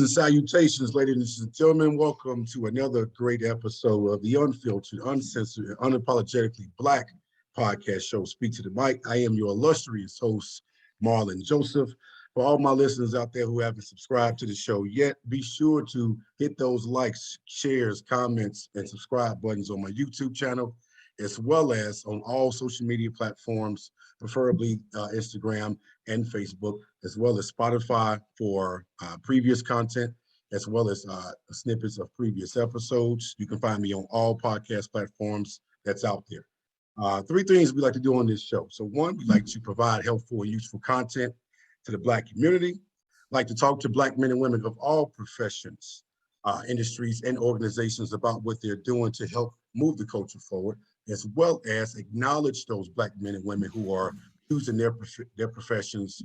and salutations, ladies and gentlemen. Welcome to another great episode of the Unfiltered, Uncensored, and Unapologetically Black podcast show, Speak to the Mic. I am your illustrious host, Marlon Joseph. For all my listeners out there who haven't subscribed to the show yet, be sure to hit those likes, shares, comments, and subscribe buttons on my YouTube channel, as well as on all social media platforms, preferably Instagram and Facebook, as well as Spotify for previous content, as well as snippets of previous episodes. You can find me on all podcast platforms that's out there. Three things we like to do on this show. So one, we like to provide helpful and useful content to the Black community. Like to talk to Black men and women of all professions, industries, and organizations about what they're doing to help move the culture forward, as well as acknowledge those Black men and women who are using their professions,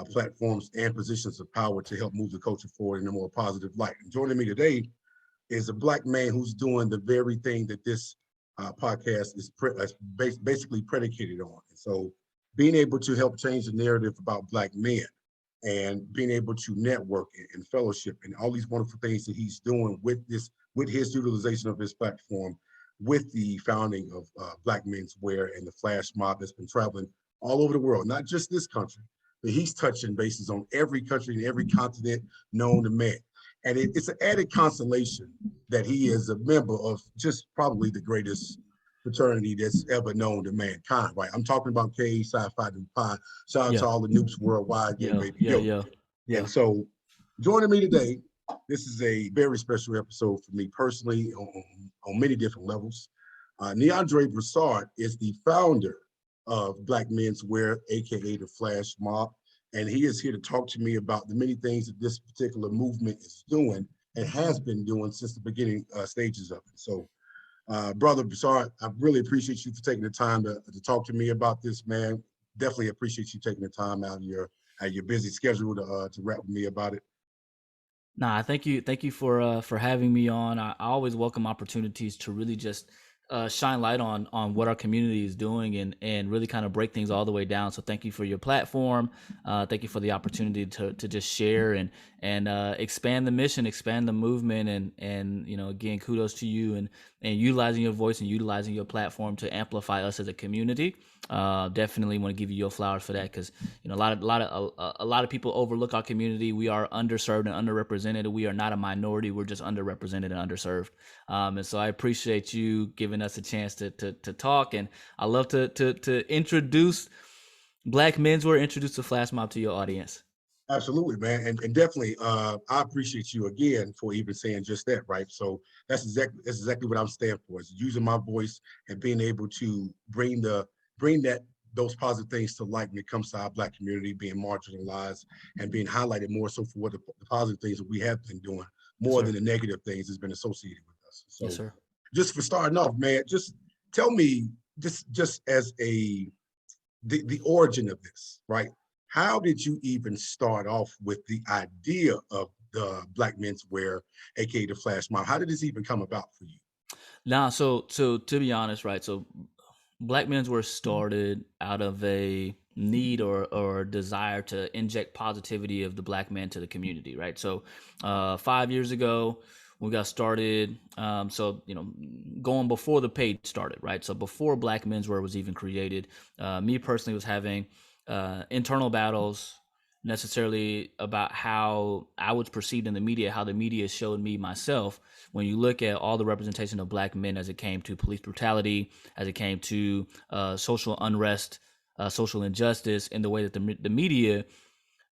platforms, and positions of power to help move the culture forward in a more positive light. And joining me today is a Black man who's doing the very thing that this podcast is basically predicated on. And so being able to help change the narrative about Black men and being able to network and fellowship and all these wonderful things that he's doing with his utilization of his platform, with the founding of Black Menswear and the FlashMob that's been traveling all over the world, not just this country, but he's touching bases on every country and every continent known to man. And it's an added consolation that he is a member of just probably the greatest fraternity that's ever known to mankind, right? I'm talking about K, Sci-Fi, and Pi. Shout out to all the Nupes worldwide, Baby YO. And so joining me today, this is a very special episode for me personally on many different levels. NeAndre Broussard is the founder of Black Menswear, aka the FlashMob, and he is here to talk to me about the many things that this particular movement is doing and has been doing since the beginning stages of it. So, Brother Broussard, I really appreciate you for taking the time to talk to me about this, man. Definitely appreciate you taking the time out of your busy schedule to rap with me about it. Nah, thank you for having me on. I always welcome opportunities to really just shine light on what our community is doing and really kind of break things all the way down. So thank you for your platform. Thank you for the opportunity to just share and expand the mission, expand the movement, and again, kudos to you and utilizing your voice and utilizing your platform to amplify us as a community. Definitely want to give you your flowers for that, because a lot of people overlook our community. We are underserved and underrepresented. We are not a minority. We're just underrepresented and underserved. And so I appreciate you giving us a chance to talk. And I love to introduce Black Menswear, introduce the FlashMob to your audience. Absolutely, man, and definitely, I appreciate you again for even saying just that, right? So that's exactly what I'm standing for, is using my voice and being able to bring those positive things to light when it comes to our Black community being marginalized and being highlighted more so for what the positive things that we have been doing more than the negative things that's been associated with us. So, yes, sir. Just for starting off, man, just tell me, just as the origin of this, right? How did you even start off with the idea of the Black Menswear, aka the FlashMob? How did this even come about for you? Nah, so to be honest, right? So Black Menswear started out of a need or desire to inject positivity of the Black man to the community, right? So 5 years ago, we got started. Going before the page started, right? So before Black Menswear was even created, me personally was having internal battles necessarily about how I was perceived in the media, how the media showed me myself. When you look at all the representation of Black men as it came to police brutality, as it came to social unrest, social injustice, and the way that the media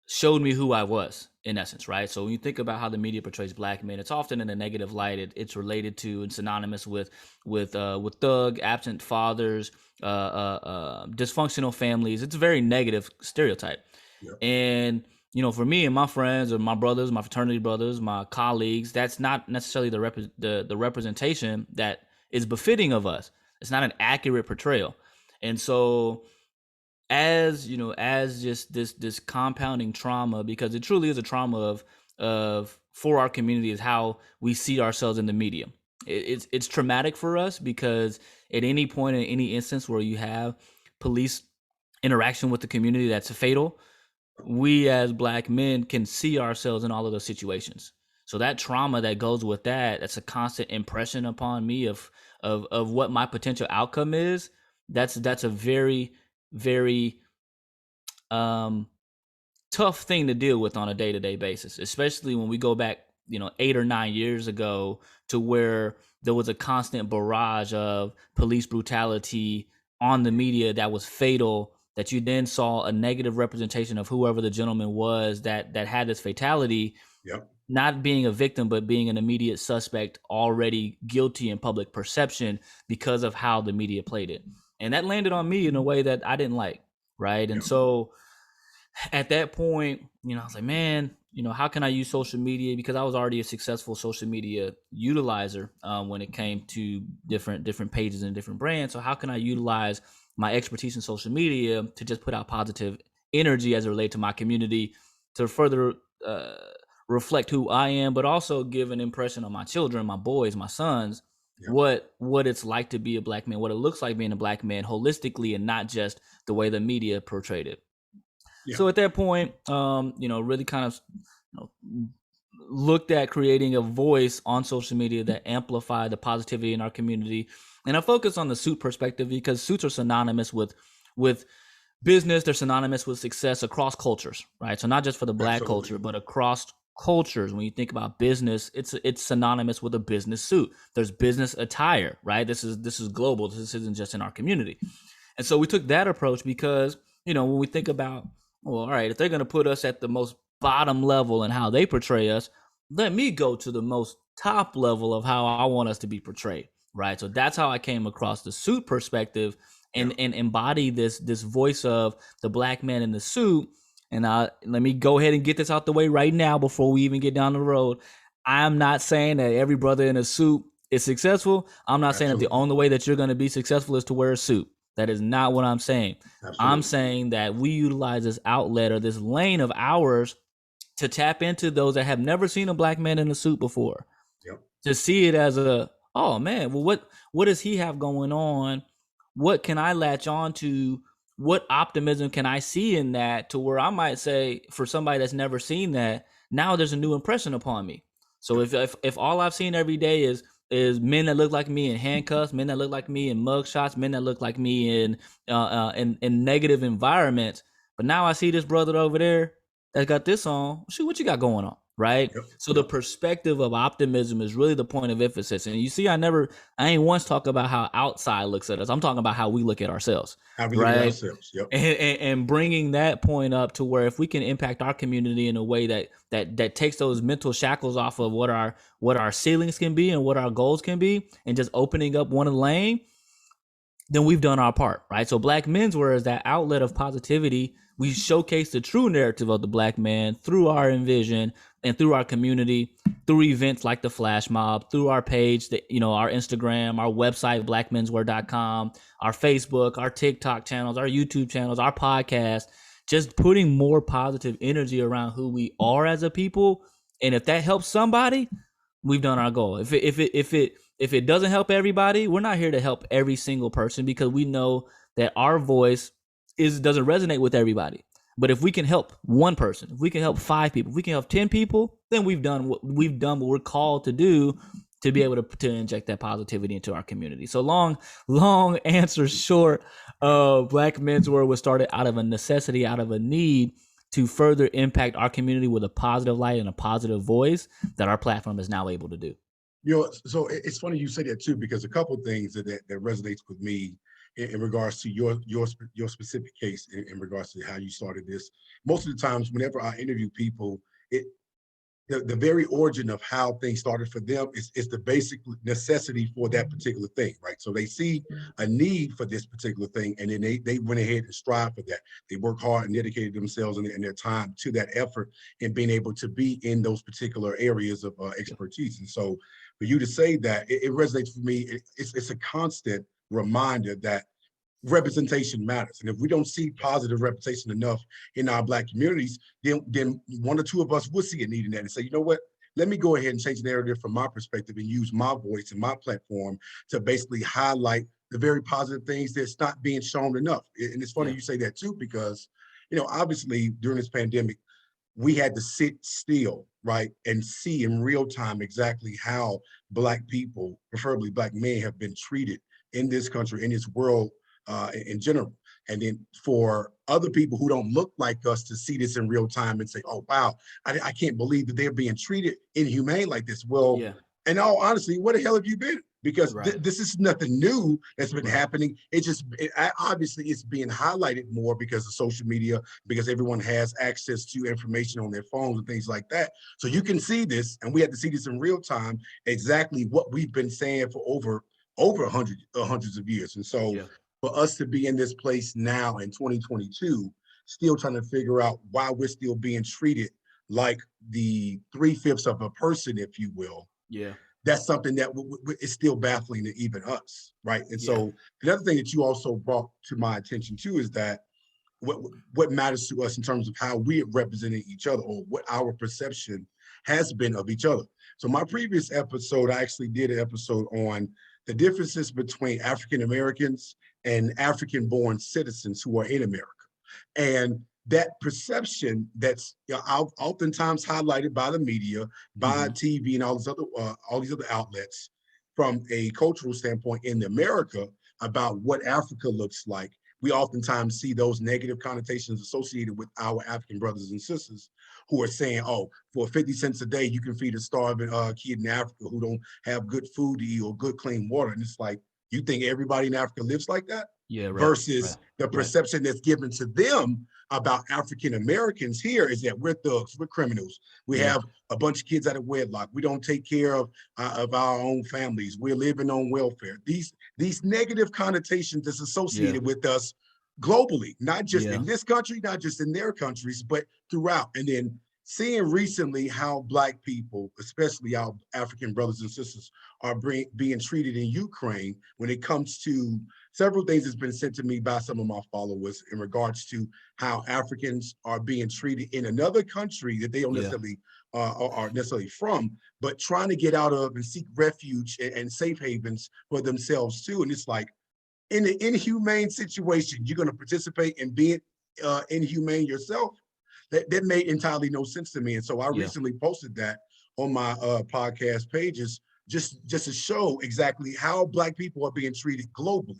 showed me who I was, in essence, right? So when you think about how the media portrays Black men, it's often in a negative light. It's related to and synonymous with thug, absent fathers, dysfunctional families. It's a very negative stereotype. Yeah. And for me and my friends or my brothers, my fraternity brothers, my colleagues, that's not necessarily the representation that is befitting of us. It's not an accurate portrayal. And so as just this compounding trauma, because it truly is a trauma of for our community, is how we see ourselves in the media. It's traumatic for us, because at any point in any instance where you have police interaction with the community that's fatal, we as Black men can see ourselves in all of those situations. So that trauma that goes with that, that's a constant impression upon me of what my potential outcome is. That's a very, very um tough thing to deal with on a day-to-day basis, especially when we go back, 8 or 9 years ago, to where there was a constant barrage of police brutality on the media that was fatal, that you then saw a negative representation of whoever the gentleman was that had this fatality, Yep. not being a victim, but being an immediate suspect, already guilty in public perception because of how the media played it. And that landed on me in a way that I didn't like. Right. And Yep. so at that point, I was like, man, how can I use social media? Because I was already a successful social media utilizer when it came to different pages and different brands. So how can I utilize my expertise in social media to just put out positive energy as it relates to my community, to further reflect who I am, but also give an impression on my children, my boys, my sons, Yep. what it's like to be a black man, what it looks like being a black man holistically, and not just the way the media portrayed it. Yeah. So at that point, really kind of looked at creating a voice on social media that amplified the positivity in our community. And I focus on the suit perspective because suits are synonymous with business. They're synonymous with success across cultures, right? So not just for the black Absolutely. culture, but across cultures. When you think about business, it's synonymous with a business suit. There's business attire, right? This is global. This isn't just in our community. And so we took that approach because, when we think about, well, all right, if they're going to put us at the most bottom level and how they portray us, let me go to the most top level of how I want us to be portrayed, right? So that's how I came across the suit perspective and embody this voice of the black man in the suit. And let me go ahead and get this out the way right now before we even get down the road. I'm not saying that every brother in a suit is successful. I'm not saying that the only way that you're going to be successful is to wear a suit. That is not what I'm saying. Absolutely. I'm saying that we utilize this outlet or this lane of ours to tap into those that have never seen a black man in a suit before. Yep. To see it as oh man, well, what does he have going on? What can I latch on to? What optimism can I see in that, to where I might say, for somebody that's never seen that, now there's a new impression upon me. So if all I've seen every day is men that look like me in handcuffs, men that look like me in mugshots, men that look like me in negative environments, but now I see this brother over there that got this on. Shoot, what you got going on, right? Yep. So the perspective of optimism is really the point of emphasis. And you see, I ain't once talk about how outside looks at us. I'm talking about how we look at ourselves, How we right? look at ourselves. Yep. And bringing that point up to where if we can impact our community in a way that takes those mental shackles off of what our ceilings can be and what our goals can be, and just opening up one lane, then we've done our part, right? So Black Menswear is that outlet of positivity. We showcase the true narrative of the black man through our envision and through our community, through events like the FlashMob, through our page, our Instagram, our website, blackmenswear.com, our Facebook, our TikTok channels, our YouTube channels, our podcast, just putting more positive energy around who we are as a people. And if that helps somebody, we've done our goal. If it doesn't help everybody, we're not here to help every single person, because we know that our voice doesn't resonate with everybody. But if we can help one person, if we can help 5 people, if we can help 10 people, then we've done what we're called to do, to be able to inject that positivity into our community. So long answer short, Black Menswear was started out of a necessity, out of a need to further impact our community with a positive light and a positive voice that our platform is now able to do. So it's funny you say that too, because a couple of things that resonates with me in regards to your specific case, in regards to how you started this. Most of the times, whenever I interview people, the very origin of how things started for them is the basic necessity for that particular thing, right? So they see a need for this particular thing, and then they went ahead and strive for that. They work hard and dedicated themselves and their time to that effort, and being able to be in those particular areas of expertise. And so for you to say that, it resonates for me. It's a constant reminder that representation matters. And if we don't see positive representation enough in our Black communities, then one or two of us will see a need in that and say, you know what, let me go ahead and change the narrative from my perspective and use my voice and my platform to basically highlight the very positive things that's not being shown enough. And it's funny you say that too, because, obviously during this pandemic, we had to sit still, right, and see in real time exactly how Black people, preferably Black men, have been treated in this country, in this world in general. And then for other people who don't look like us to see this in real time and say, oh, wow, I can't believe that they're being treated inhumane like this. Well, Yeah. in all honesty, where the hell have you been? Because Right. this is nothing new that's been Right. happening. Obviously it's being highlighted more because of social media, because everyone has access to information on their phones and things like that. So you can see this, and we have to see this in real time, exactly what we've been saying for over hundreds of years. And so Yeah. for us to be in this place now in 2022, still trying to figure out why we're still being treated like the 3/5 of a person, if you will, Yeah. that's something that is still baffling to even us, right? And Yeah. so the other thing that you also brought to my attention too is that what what matters to us in terms of how we are representing each other, or what our perception has been of each other. So my previous episode, I actually did an episode on the differences between African Americans and African born citizens who are in America. And that perception that's, you know, oftentimes highlighted by the media, by Mm-hmm. TV, and all these other outlets, from a cultural standpoint in America, about what Africa looks like. We oftentimes see those negative connotations associated with our African brothers and sisters who are saying, oh, for 50 cents a day, you can feed a starving kid in Africa who don't have good food to eat or good clean water. And it's like, you think everybody in Africa lives like that? Yeah. Right. Right. Versus the Right. perception that's given to them about African Americans here is that we're thugs, we're criminals. We Yeah. have a bunch of kids out of wedlock. We don't take care of our own families. We're living on welfare. These negative connotations that's Yeah. associated with us globally, not just Yeah. in this country, not just in their countries, but throughout. And then seeing recently how Black people, especially our African brothers and sisters, are being treated in Ukraine when it comes to several things that's been sent to me by some of my followers in regards to how Africans are being treated in another country that they don't Yeah. necessarily are necessarily from, but trying to get out of and seek refuge and safe havens for themselves too. And it's like, in an inhumane situation, you're going to participate in being inhumane yourself. That made entirely no sense to me. And so I Yeah. recently posted that on my podcast pages, just to show exactly how Black people are being treated globally.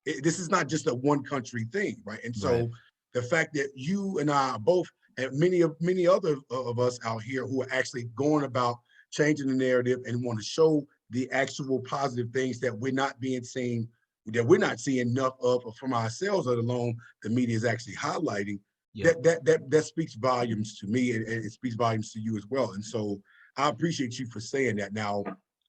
This is not just a one country thing, right? And Right. so the fact that you and I both, and many other of us out here who are actually going about changing the narrative and want to show the actual positive things that we're not being seen, that we're not seeing enough of from ourselves, let alone the media is actually highlighting. Yeah. That speaks volumes to me, and it speaks volumes to you as well. And so I appreciate you for saying that. Now,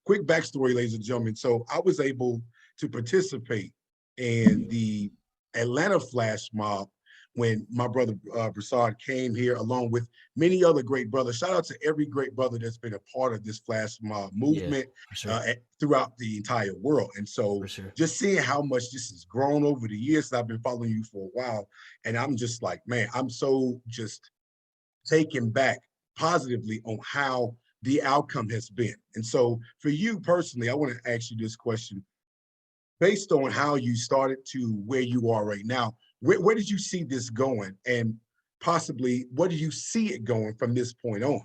quick backstory, ladies and gentlemen. So I was able to participate in the Atlanta flash mob when my brother Broussard came here, along with many other great brothers. Shout out to every great brother that's been a part of this flash mob Yeah. movement For sure. throughout the entire world. And so For sure. just seeing how much this has grown over the years, I've been following you for a while, and I'm just like, man, I'm so just taken back positively on how the outcome has been. And so for you personally, I want to ask you this question. Based on how you started to where you are right now, where did you see this going? And possibly, where do you see it going from this point on?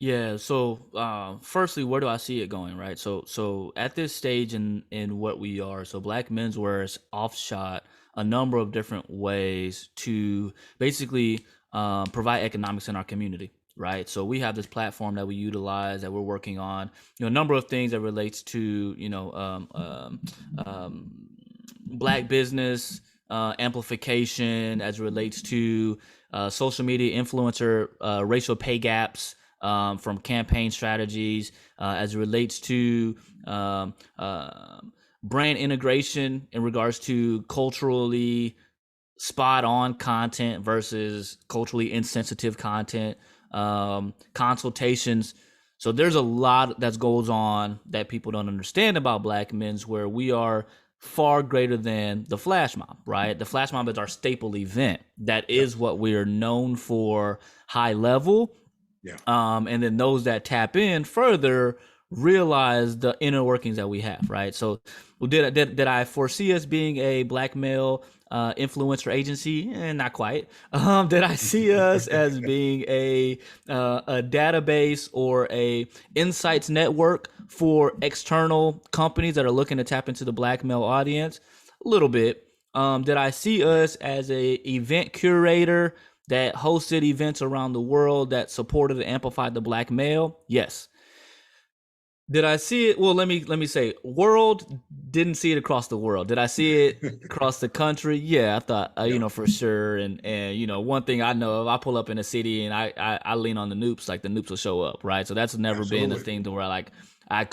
Yeah. So, firstly, where do I see it going? Right. So at this stage in what we are, so Black Menswear is offshot a number of different ways to basically provide economics in our community. Right. So we have this platform that we utilize that we're working on. A number of things that relates to Black business amplification as it relates to social media influencer racial pay gaps, from campaign strategies, as it relates to um, uh, brand integration in regards to culturally spot on content versus culturally insensitive content, consultations. So there's a lot that goes on that people don't understand about Black Men's, where we are far greater than the flash mob, right? The flash mob is our staple event. That Yep. is what we are known for, high level. Yeah. And then those that tap in further realize the inner workings that we have, right? So did I foresee us being a black male influencer agency? Not quite. Did I see us as being a database or a insights network for external companies that are looking to tap into the Black male audience? A little bit. Did I see us as a event curator that hosted events around the world that supported and amplified the Black male? Yes. Did I see it? Well, let me say, world, didn't see it across the world. Did I see it across the country? Yeah, I thought, for sure. And one thing I know of, I pull up in a city and I lean on the Nupes, like the Nupes will show up, right? So that's never been a thing to where I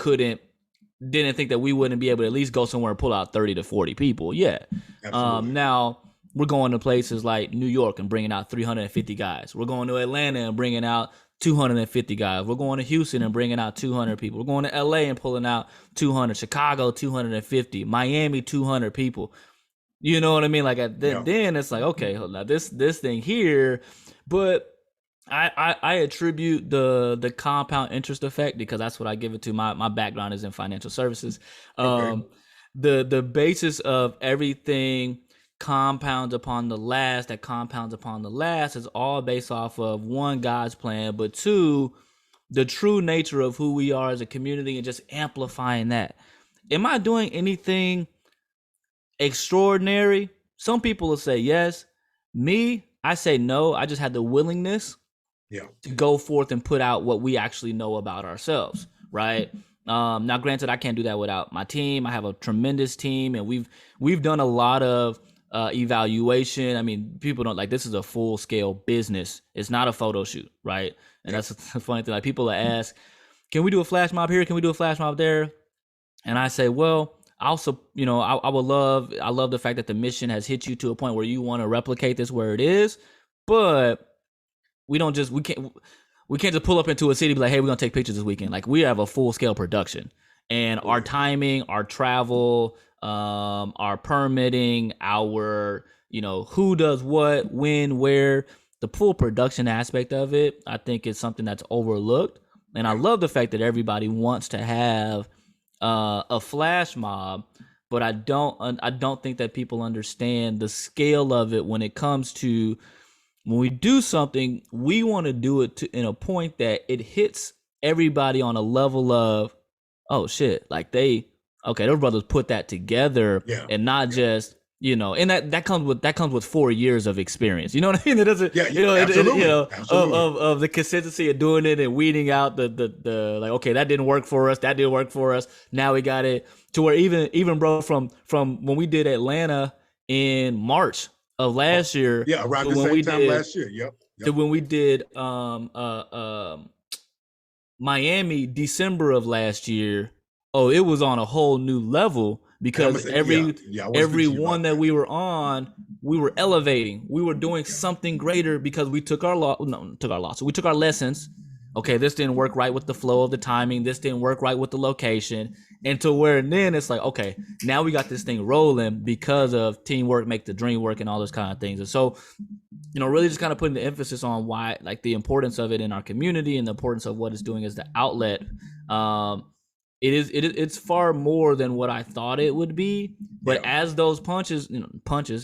didn't think that we wouldn't be able to at least go somewhere and pull out 30 to 40 people. Yeah. Now we're going to places like New York and bringing out 350 guys. We're going to Atlanta and bringing out 250 guys. We're going to Houston and bringing out 200 people. We're going to LA and pulling out 200. Chicago, 250. Miami, 200 people. You know what I mean? Like then it's like, okay, hold on, this thing here, but I attribute the compound interest effect because that's what I give it to. My background is in financial services. The basis of everything compounds upon the last, that compounds upon the last is all based off of one, God's plan, but two, the true nature of who we are as a community and just amplifying that. Am I doing anything extraordinary? Some people will say yes. Me, I say no. I just had the willingness to go forth and put out what we actually know about ourselves, right? Now, granted, I can't do that without my team. I have a tremendous team, and we've done a lot of evaluation. I mean, people don't this is a full scale business. It's not a photo shoot, right? And that's a funny thing. Like people ask, can we do a flash mob here? Can we do a flash mob there? And I say, well, also, I love the fact that the mission has hit you to a point where you want to replicate this where it is, but we can't just pull up into a city and be like, hey, we're gonna take pictures this weekend. Like we have a full scale production, and our timing, our travel, our permitting, our who does what, when, where, the full production aspect of it, I think is something that's overlooked. And I love the fact that everybody wants to have a flash mob, but I don't think that people understand the scale of it when it comes to when we do something, we want to do it in a point that it hits everybody on a level of, oh shit, like those brothers put that together and not just, and that comes with 4 years of experience. You know what I mean? It doesn't, absolutely. Of the consistency of doing it and weeding out the like, okay, that didn't work for us. That didn't work for us. Now we got it to where even bro, from when we did Atlanta in March of last year. Yeah, around the same time last year. Yep. To when we did Miami December of last year. Oh, it was on a whole new level because every one that we were on, we were elevating. We were doing something greater because we took our we took our lessons. Okay, this didn't work right with the flow of the timing. This didn't work right with the location. And to where then it's like, okay, now we got this thing rolling because of teamwork, make the dream work and all those kind of things. And so, really just kind of putting the emphasis on why, like the importance of it in our community and the importance of what it's doing as the outlet. It's far more than what I thought it would be. But as those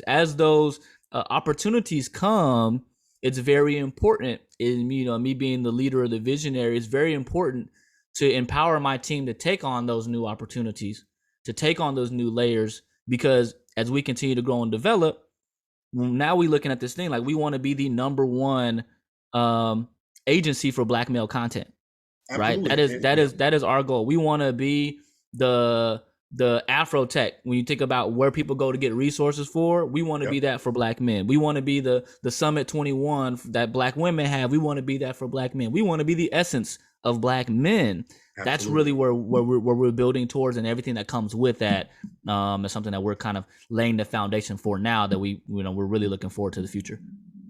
as those opportunities come, it's very important. Me being the leader of the visionary, it's very important to empower my team to take on those new opportunities, to take on those new layers, because as we continue to grow and develop, now we're looking at this thing like we want to be the number one agency for Black male content. Absolutely. Right? That is our goal. We want to be the Afro tech. When you think about where people go to get resources for, we want to be that for Black men. We want to be the Summit 21 that Black women have. We want to be that for Black men. We want to be the essence of Black men. Absolutely. That's really where we're building towards, and everything that comes with that is something that we're kind of laying the foundation for now, that we're really looking forward to the future.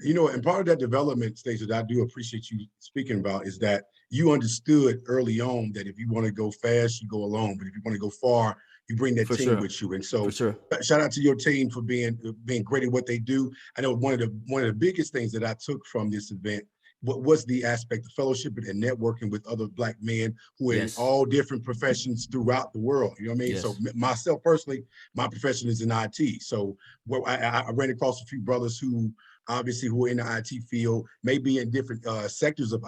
And part of that development stage that I do appreciate you speaking about is that you understood early on that if you want to go fast, you go alone. But if you want to go far, you bring that team with you. And so shout out to your team for being great at what they do. I know one of the biggest things that I took from this event what was the aspect of fellowship and networking with other Black men who are in Yes. all different professions throughout the world. You know what I mean? So Yes. myself personally, my profession is in IT. So I ran across a few brothers who obviously who are in the IT field, maybe in different sectors of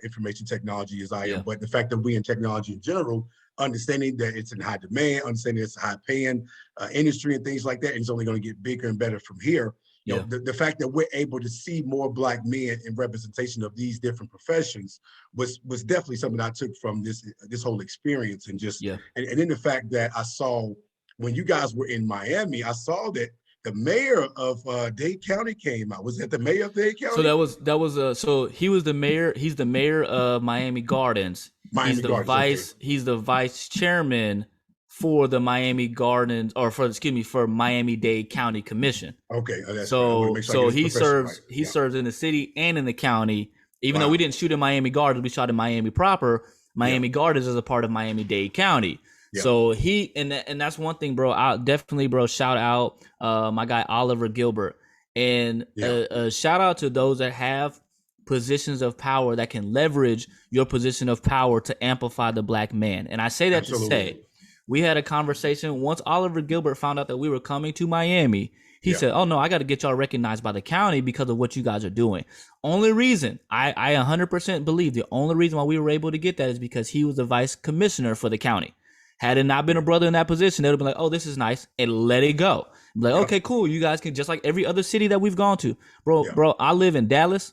information technology as I am, Yeah. but the fact that we in technology in general, understanding that it's in high demand, understanding it's a high paying industry and things like that, and it's only going to get bigger and better from here. You know, the fact that we're able to see more Black men in representation of these different professions was definitely something I took from this whole experience, and just Yeah. and then the fact that I saw when you guys were in Miami, I saw that the mayor of Dade County came out. Was that the mayor of Dade So County? so he was the mayor. He's the mayor of Miami Gardens. Miami Gardens. Okay. He's the vice chairman for the Miami Gardens, or for Miami-Dade County Commission. Okay. Oh, that's right. I want to So make sure I get his he profession right. serves in the city and in the county. Even though Wow. we didn't shoot in Miami Gardens, we shot in Miami proper. Miami Gardens is a part of Miami-Dade County. So he and that's one thing, bro. I definitely, bro, shout out my guy Oliver Gilbert, and a shout out to those that have positions of power that can leverage your position of power to amplify the Black man. And I say that to say, we had a conversation once Oliver Gilbert found out that we were coming to Miami. He said, "Oh no, I got to get y'all recognized by the county because of what you guys are doing." Only reason I 100% believe the only reason why we were able to get that is because he was the vice commissioner for the county. Had it not been a brother in that position, they would have been like, "Oh, this is nice," and let it go. Be like, "Okay, cool. You guys can," just like every other city that we've gone to, bro. I live in Dallas,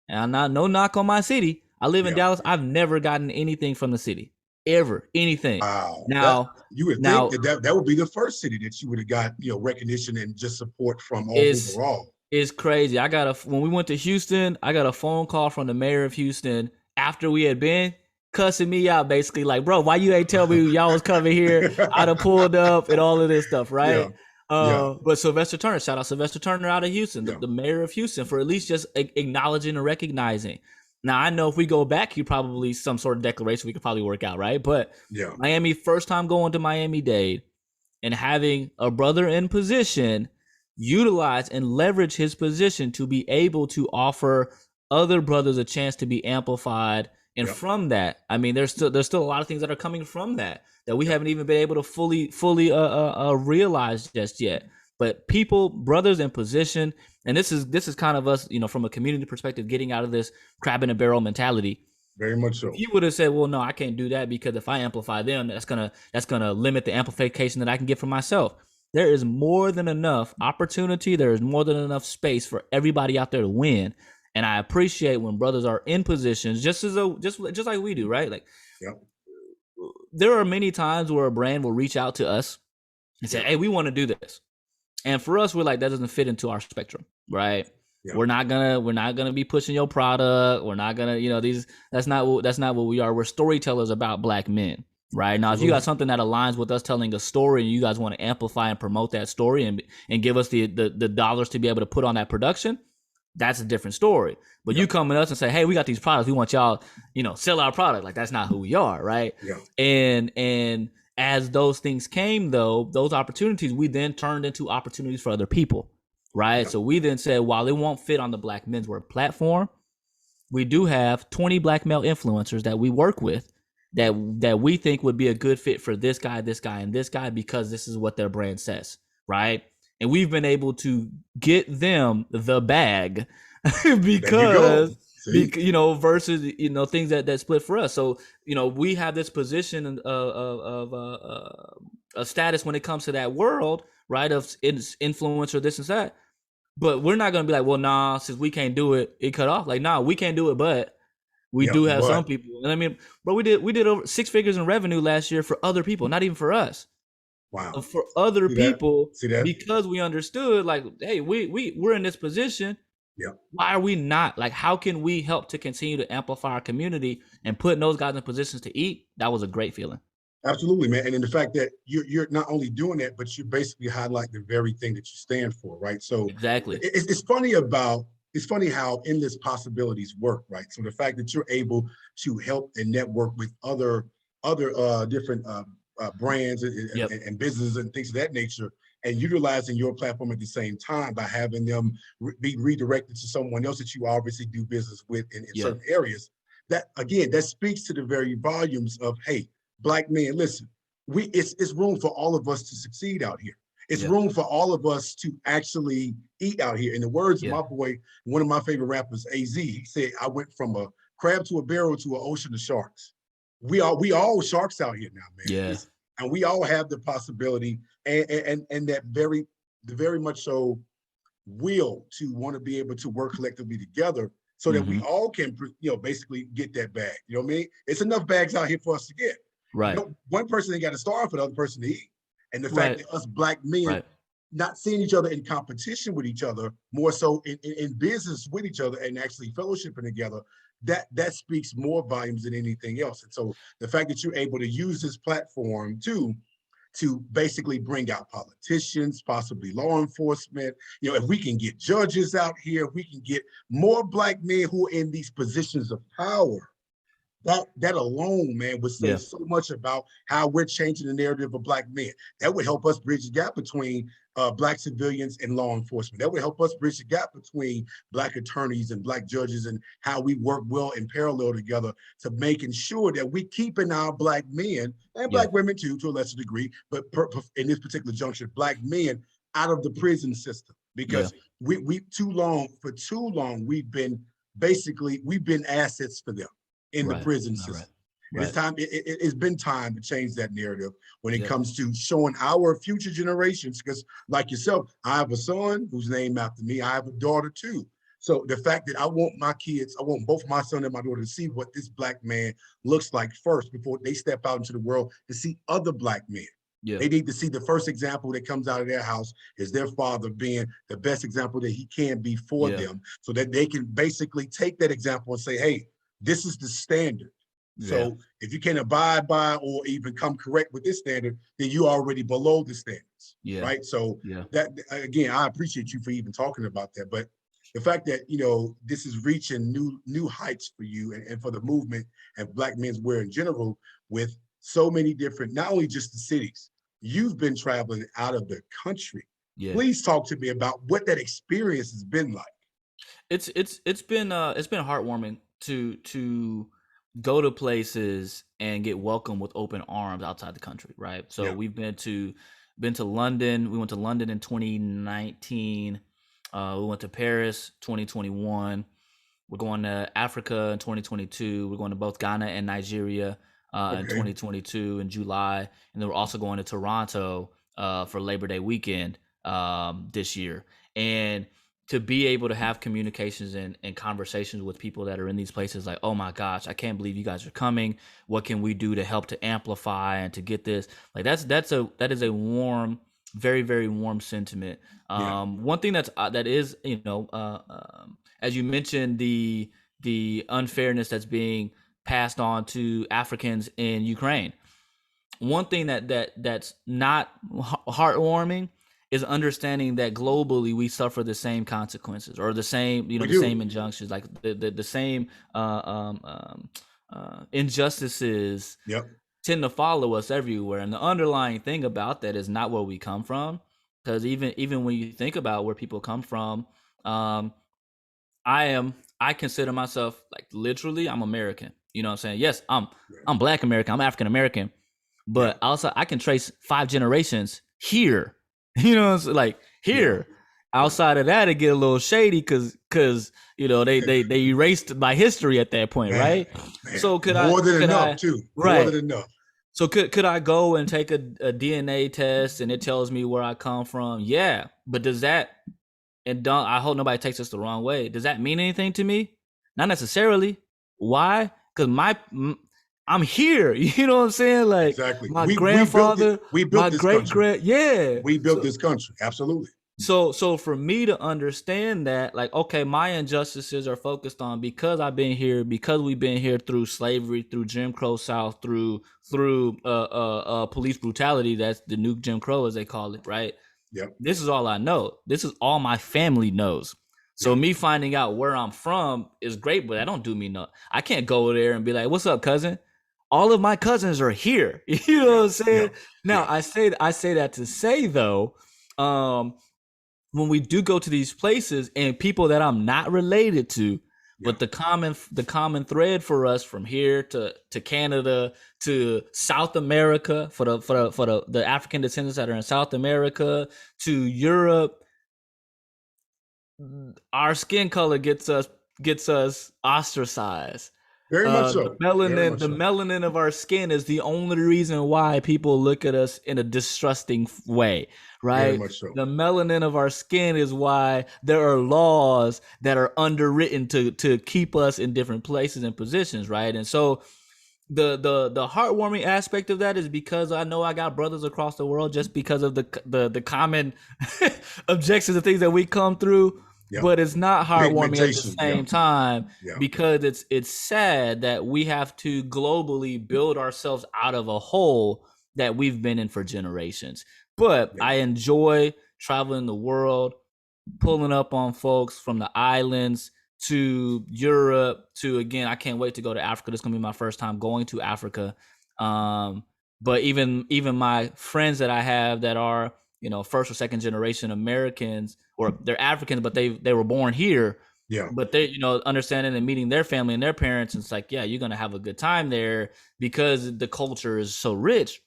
and I'm not no knock on my city. I live in Dallas. I've never gotten anything from the city, ever, anything. Wow. Now, you would think that would be the first city that you would have got, recognition and just support from overall. It's crazy. When we went to Houston, I got a phone call from the mayor of Houston after we had been, cussing me out, basically like, "Bro, why you ain't tell me y'all was coming here? I'd have pulled up," and all of this stuff, right? But Sylvester Turner, shout out Sylvester Turner out of Houston, the mayor of Houston, for at least just acknowledging and recognizing. Now, I know if we go back, he probably some sort of declaration we could probably work out, right? But Miami, first time going to Miami-Dade and having a brother in position, utilize and leverage his position to be able to offer other brothers a chance to be amplified. And from that, I mean, there's still a lot of things that are coming from that we haven't even been able to fully realize just yet. But people, brothers in position, and this is kind of us, from a community perspective, getting out of this crab in a barrel mentality. Very much so. He would have said, "Well, no, I can't do that because if I amplify them, that's gonna limit the amplification that I can get for myself." There is more than enough opportunity. There is more than enough space for everybody out there to win. And I appreciate when brothers are in positions, just like we do, right? Like, there are many times where a brand will reach out to us and say, "Hey, we want to do this," and for us, we're like, that doesn't fit into our spectrum, right? We're not gonna be pushing your product. We're not gonna, that's not what we are. We're storytellers about Black men, right? Now, if you got something that aligns with us telling a story and you guys want to amplify and promote that story and give us the dollars to be able to put on that production, that's a different story. But you come to us and say, "Hey, we got these products. We want y'all, sell our product." Like, that's not who we are, right? And as those things came, though, those opportunities, we then turned into opportunities for other people, right? So we then said, while it won't fit on the Black Menswear platform, we do have 20 Black male influencers that we work with that we think would be a good fit for this guy, and this guy, because this is what their brand says, right? And we've been able to get them the bag because, versus, things that split for us. So, we have this position of a status when it comes to that world, right? Of influencer, this and that. But we're not going to be like, "Well, nah, since we can't do it, it cut off." Like, nah, we can't do it, but we do have some people. And I mean, bro, we did over 6 figures in revenue last year for other people, not even for us. Wow. For other people, See that? because we understood, like, hey, we're in this position. Why are we not? Like, how can we help to continue to amplify our community and put those guys in positions to eat? That was a great feeling. Absolutely, man. And in the fact that you're not only doing that, but you basically highlight the very thing that you stand for, right? So exactly, it's funny how endless possibilities work, right? So the fact that you're able to help and network with other different brands and businesses and things of that nature, and utilizing your platform at the same time by having them be redirected to someone else that you obviously do business with in Yeah. certain areas. That again, that speaks to the very volumes of, hey, Black men, listen, it's room for all of us to succeed out here. It's Yeah. room for all of us to actually eat out here. In the words of Yeah. my boy, one of my favorite rappers, AZ, he said, I went from a crab to a barrel to an ocean of sharks. We all sharks out here now, man. Yeah. And we all have the possibility and that the very much so will to want to be able to work collectively together so that we all can, basically get that bag. You know what I mean? It's enough bags out here for us to get. Right. One person ain't got to starve for the other person to eat. And the fact Right. that us Black men Right. not seeing each other in competition with each other, more so in business with each other and actually fellowshipping together, that speaks more volumes than anything else. And so the fact that you're able to use this platform to basically bring out politicians, possibly law enforcement. If we can get judges out here, if we can get more Black men who are in these positions of power, that alone, man, would say so much about how we're changing the narrative of Black men. That would help us bridge the gap between Black civilians and law enforcement. That would help us bridge the gap between Black attorneys and Black judges and how we work well in parallel together to making sure that we keeping our Black men and Black women too, to a lesser degree, but in this particular juncture, Black men out of the prison system. Because we for too long, we've been assets for them in the prison system. Right. It's been time to change that narrative when it comes to showing our future generations, because like yourself, I have a son who's named after me. I have a daughter too. So the fact that I want both my son and my daughter to see what this Black man looks like first before they step out into the world to see other Black men. Yeah. They need to see the first example that comes out of their house is their father being the best example that he can be for them, so that they can basically take that example and say, hey, this is the standard. So if you can't abide by or even come correct with this standard, then you're already below the standards, right? So that, again, I appreciate you for even talking about that. But the fact that, this is reaching new heights for you and for the movement and Black menswear in general with so many different, not only just the cities, you've been traveling out of the country. Please talk to me about what that experience has been like. It's been heartwarming to go to places and get welcomed with open arms outside the country, right? So we've been to London. We went to London in 2019. We went to Paris 2021. We're going to Africa in 2022. We're going to both Ghana and Nigeria in 2022 in July, and then we're also going to Toronto for Labor Day weekend this year. And to be able to have communications and conversations with people that are in these places, like, oh my gosh, I can't believe you guys are coming. What can we do to help to amplify and to get this? Like that is a warm, very, very warm sentiment. One thing that is, as you mentioned, the unfairness that's being passed on to Africans in Ukraine. One thing that's not heartwarming is understanding that globally we suffer the same consequences or the same, same injunctions, like the same injustices tend to follow us everywhere. And the underlying thing about that is not where we come from, because even when you think about where people come from, I consider myself, like, literally, I'm American. You know what I'm saying? Yes, I'm Black American, I'm African American, but also I can trace 5 generations here. You know what I'm saying? Like here. Outside of that, it get a little shady because they erased my history at that point, right? Man. So could more I than could enough I, too. Right. More than enough. So could I go and take a DNA test and it tells me where I come from? Yeah, but does that, and I hope nobody takes this the wrong way, does that mean anything to me? Not necessarily. Why? Because I'm here. You know what I'm saying? Like, exactly. My grandfather, we built my this great-grand, we built this country. Absolutely. So for me to understand that, like, okay, my injustices are focused on because I've been here, because we've been here through slavery, through Jim Crow South, through police brutality. That's the new Jim Crow, as they call it, right? Yep. This is all I know. This is all my family knows. So me finding out where I'm from is great, but that don't do me no. I can't go there and be like, "What's up, cousin?" All of my cousins are here. You know what I'm saying? Now I say that to say, though, when we do go to these places and people that I'm not related to, Yeah. but the common thread for us from here to Canada to South America for the African descendants that are in South America to Europe, our skin color gets us ostracized. Very much The so. Very melanin, much the so. melanin of our skin is the only reason why people look at us in a distrusting way, Very right? much so. The melanin of our skin is why there are laws that are underwritten to keep us in different places and positions, right? And so the heartwarming aspect of that is because I know I got brothers across the world just because of the common objections and things that we come through. Yeah. But it's not heartwarming at the Pigmentation. same Yeah. time Yeah. because it's sad that we have to globally build ourselves out of a hole that we've been in for generations. But Yeah. I enjoy traveling the world, pulling up on folks from the islands to Europe to, again, I can't wait to go to Africa. This is gonna be my first time going to Africa. But even my friends that I have that are, first or second generation Americans, or they're Africans, but they were born here. Yeah. But they, understanding and meeting their family and their parents, and it's like, yeah, you're gonna have a good time there because the culture is so rich.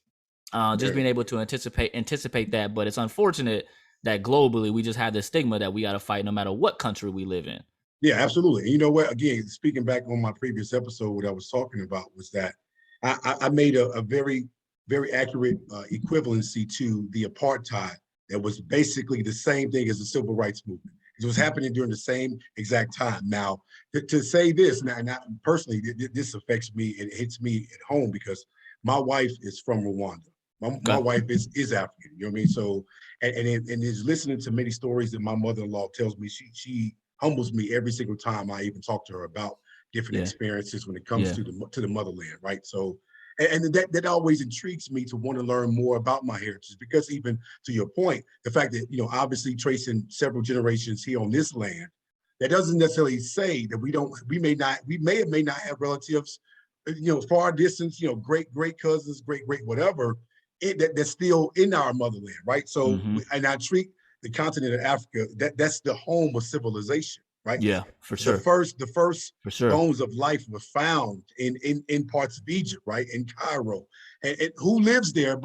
Just being able to anticipate that, but it's unfortunate that globally we just have this stigma that we got to fight no matter what country we live in. Yeah, absolutely. And you know what? Again, speaking back on my previous episode, what I was talking about was that I made a very, very accurate equivalency to the apartheid that was basically the same thing as the civil rights movement. It was happening during the same exact time. Now, to say this, now personally, this affects me and it hits me at home because my wife is from Rwanda. My wife is African. You know what I mean? So, and is listening to many stories that my mother-in-law tells me. She humbles me every single time I even talk to her about different experiences when it comes to the motherland, right? So, and that always intrigues me to want to learn more about my heritage because even to your point, the fact that obviously tracing several generations here on this land, that doesn't necessarily say that we may or may not have relatives, far distance, great cousins, great whatever, that's still in our motherland, right? So, and I treat the continent of Africa, that's the home of civilization, right? Yeah, for The sure. first For sure. bones of life were found in parts of Egypt, right? In Cairo. And who lives there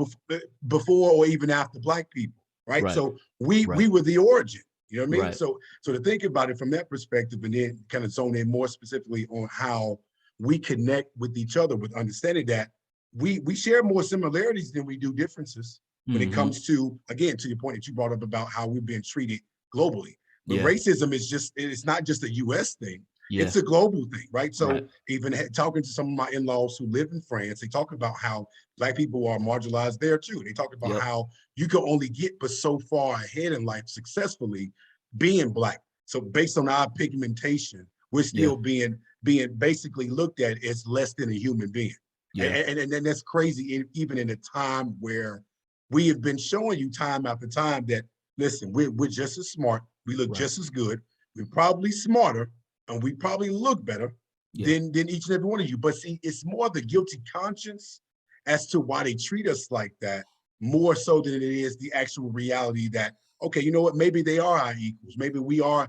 before or even after Black people, right? So we were the origin, you know what I mean? So to think about it from that perspective and then kind of zone in more specifically on how we connect with each other with understanding that we share more similarities than we do differences when it comes to, again, to your point that you brought up about how we've been treated globally. But racism it's not just a US thing. It's a global thing, right? So even talking to some of my in-laws who live in France, they talk about how Black people are marginalized there too. They talk about how you can only get but so far ahead in life successfully being Black. So based on our pigmentation, we're still being basically looked at as less than a human being. And that's crazy, even in a time where we have been showing you time after time that, listen, we're just as smart, we look just as good, we're probably smarter, and we probably look better than each and every one of you. But see, it's more the guilty conscience as to why they treat us like that, more so than it is the actual reality that, okay, you know what, maybe they are our equals. Maybe we are,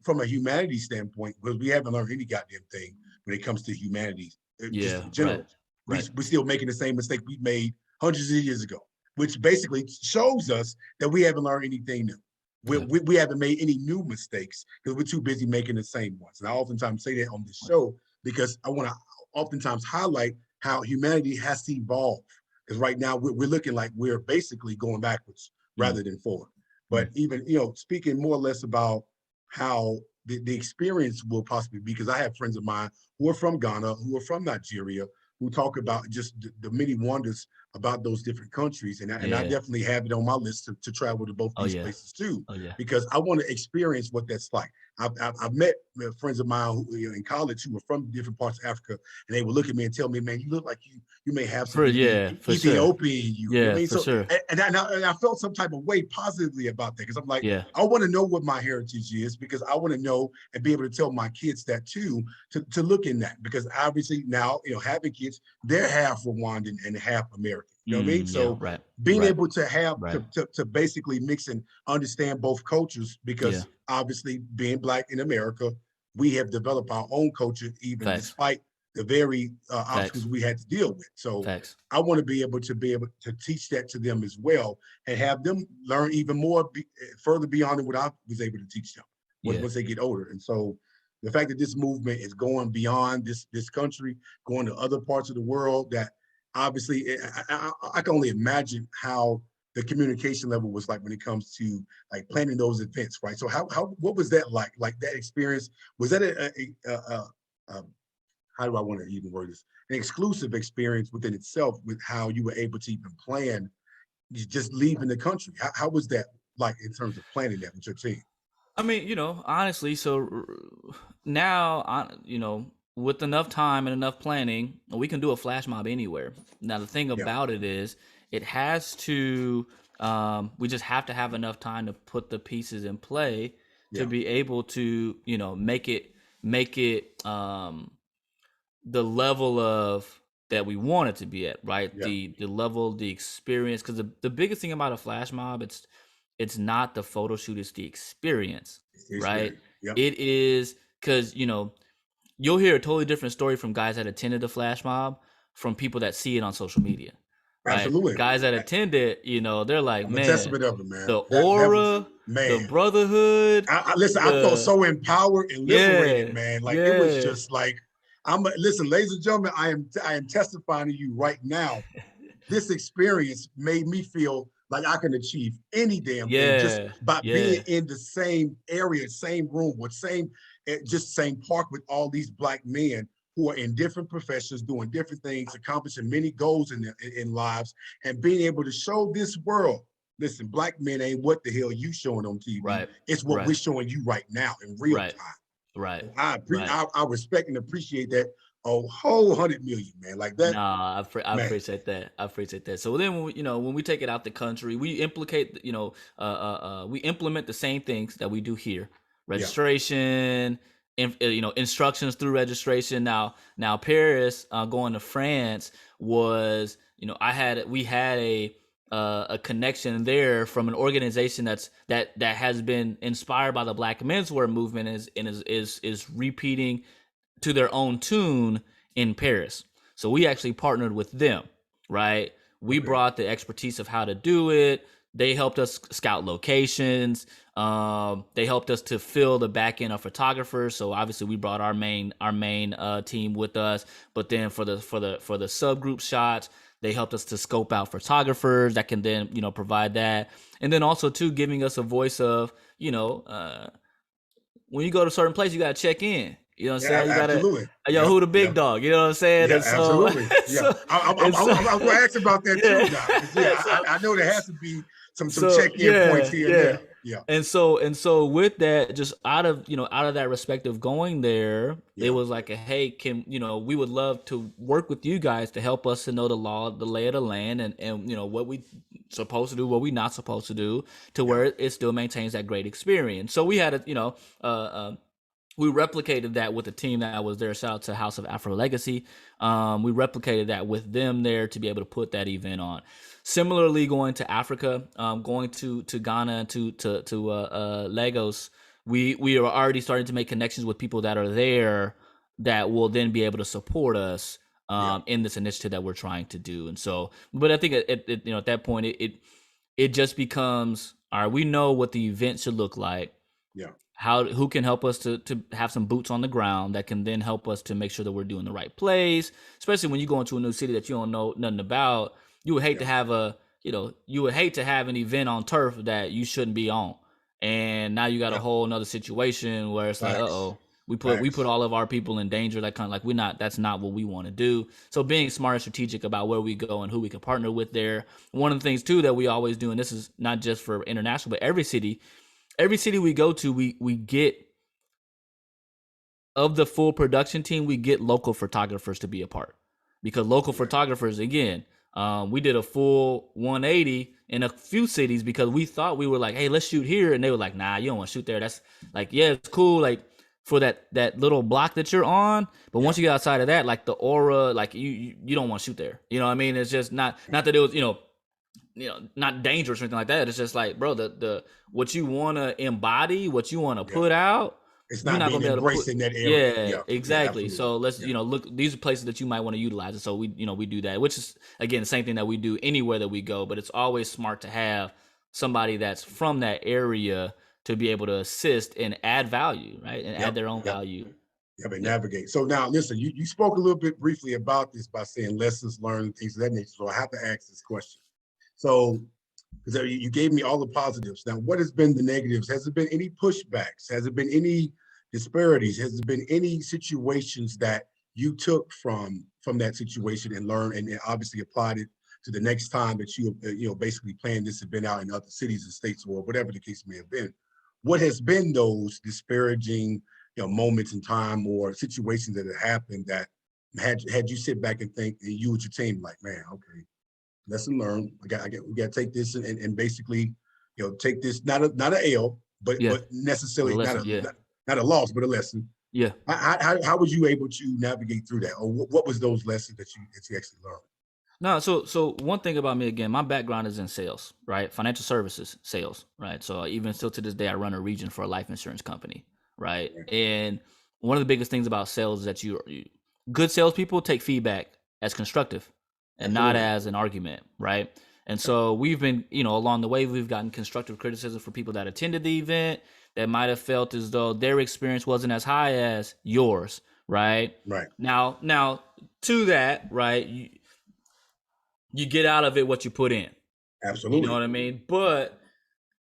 from a humanity standpoint, because we haven't learned any goddamn thing when it comes to humanity. Just in general, we're still making the same mistake we made hundreds of years ago, which basically shows us that we haven't learned anything new. We haven't made any new mistakes because we're too busy making the same ones. And I oftentimes say that on this show because I want to oftentimes highlight how humanity has to evolve. Because right now we're looking like we're basically going backwards rather than forward. But even, speaking more or less about how the experience will possibly be, because I have friends of mine who are from Ghana, who are from Nigeria, who talk about just the many wonders about those different countries. And I definitely have it on my list to travel to both these places too, because I want to experience what that's like. I've met friends of mine who, in college who were from different parts of Africa, and they would look at me and tell me, man, you look like you may have some Ethiopian in you. You know what I mean? So, and I felt some type of way positively about that because I'm like, I want to know what my heritage is because I want to know and be able to tell my kids that too, to look in that because obviously now, having kids, they're half Rwandan and half American. You know what I mean? Yeah, So right, being right, able to have right. to basically mix and understand both cultures, Yeah, because obviously being black in America, we have developed our own culture, even facts, despite the very obstacles facts, we had to deal with. So facts. I want to be able to teach that to them as well, and have them learn even more, further beyond what I was able to teach them Yeah, once they get older. And so the fact that this movement is going beyond this country, going to other parts of the world, that obviously I can only imagine how the communication level was like when it comes to like planning those events, right? So how what was that like? Like that experience, was that a how do I want to even word this? An exclusive experience within itself, with how you were able to even plan just leaving the country? How was that like in terms of planning that with your team? I mean, honestly, so now, with enough time and enough planning, we can do a flash mob anywhere. Now, the thing Yeah, about it is, it has to, we just have to have enough time to put the pieces in play to yeah, be able to, make it the level of that we want it to be at, right? yeah. The level, the experience. Because the biggest thing about a flash mob, it's not the photo shoot, it's the experience, It's the right? experience. Yep, It is because you'll hear a totally different story from guys that attended the flash mob from people that see it on social media, right? absolutely. Guys that attended, they're like, I'm a man, testament of it, man. the That was, aura, the man. brotherhood, Listen, I felt the so empowered and liberated, yeah, man. Like it was yeah, just like listen, ladies and gentlemen, I am testifying to you right now. This experience made me feel like I can achieve any damn thing just yeah, by being yeah, in the same area, same room, with just same park with all these black men who are in different professions, doing different things, accomplishing many goals in lives, and being able to show this world, listen, black men ain't what the hell you showing on TV. right, It's what right, we're showing you right now in real right, time. right, And right. I respect and appreciate that a whole 100 million, man. Like that, Nah, I man. appreciate that. I appreciate that. So then, when we take it out the country, we implicate, we implement the same things that we do here: Yeah, registration, instructions through registration. Now Paris, going to France was, we had a connection there from an organization that has been inspired by the Black Menswear movement, is repeating to their own tune in Paris. So we actually partnered with them, right? We okay. brought the expertise of how to do it. They helped us scout locations. They helped us to fill the back end of photographers. So obviously we brought our main team with us. But then for the subgroup shots, they helped us to scope out photographers that can then provide that, and then also too giving us a voice of when you go to a certain place, you gotta check in. You know what I'm Yeah, saying? You gotta, absolutely. yo, Yep, who the yep. big dog? You know what I'm saying? Yeah, And so, absolutely. Yeah, so, and so, I was going to ask about that too yeah, now, because yeah, so, I know there has to be some so check-in points yeah, here and yeah. there. Yeah, And so with that, just out of that respect of going there, it yeah, was like a hey, can we would love to work with you guys to help us to know the law, the lay of the land, and what we supposed to do, what we not supposed to do, to yeah, where it still maintains that great experience. So we had we replicated that with the team that was there. Shout out to House of Afro Legacy. We replicated that with them there to be able to put that event on. Similarly, going to Africa, going to Ghana, to Lagos, we are already starting to make connections with people that are there that will then be able to support us yeah, in this initiative that we're trying to do. And so, but I think at that point it just becomes all right. We know what the event should look like. yeah, Who can help us to have some boots on the ground that can then help us to make sure that we're doing the right plays, especially when you go into a new city that you don't know nothing about. You would hate yeah, to have you would hate to have an event on turf that you shouldn't be on, and now you got a yeah. whole another situation where it's like, Facts, uh-oh, we put facts. all of our people in danger. Like, kind of like, that's not what we want to do. So being smart and strategic about where we go and who we can partner with there. One of the things too that we always do, and this is not just for international, but every city we go to, we get, of the full production team, we get local photographers to be a part, because local Okay. photographers, again, we did a full 180 in a few cities because we thought, we were like, hey, let's shoot here, and they were like, nah, you don't want to shoot there. That's like, yeah, it's cool, like, for that little block that you're on. But once you get outside of that, like the aura, like you don't want to shoot there. You know what I mean? It's just not that it was, not dangerous or anything like that. It's just like, bro, the what you want to embody, what you want to put out, it's you're not not being gonna be able to embraced put. in that area. Yeah, exactly. Absolutely. So let's look. These are places that you might want to utilize it. So we do that, which is again the same thing that we do anywhere that we go. But it's always smart to have somebody that's from that area to be able to assist and add value, right, and add their own value. Navigate. So now, listen, you spoke a little bit briefly about this by saying lessons learned, things of that nature. So I have to ask this question. So, because you gave me all the positives. Now, what has been the negatives? Has there been any pushbacks? Has there been any disparities? Has there been any situations that you took from that situation and learned and obviously applied it to the next time that you basically planned this event out in other cities and states or whatever the case may have been? What has been those disparaging moments in time or situations that have happened that had you sit back and think, and you with your team like, man, okay, lesson learned. We got to take this and basically, take this not a L, but necessarily not a loss, but a lesson. Yeah. How was you able to navigate through that, or what was those lessons that you actually learned? No, so one thing about me, again, my background is in sales, right? Financial services, sales, right? So even still to this day, I run a region for a life insurance company, right? And one of the biggest things about sales is that you good salespeople take feedback as constructive and not as an argument, right? And so we've been, along the way, we've gotten constructive criticism for people that attended the event that might have felt as though their experience wasn't as high as yours, right? Right. Now to that, right? You get out of it what you put in. Absolutely. You know what I mean? But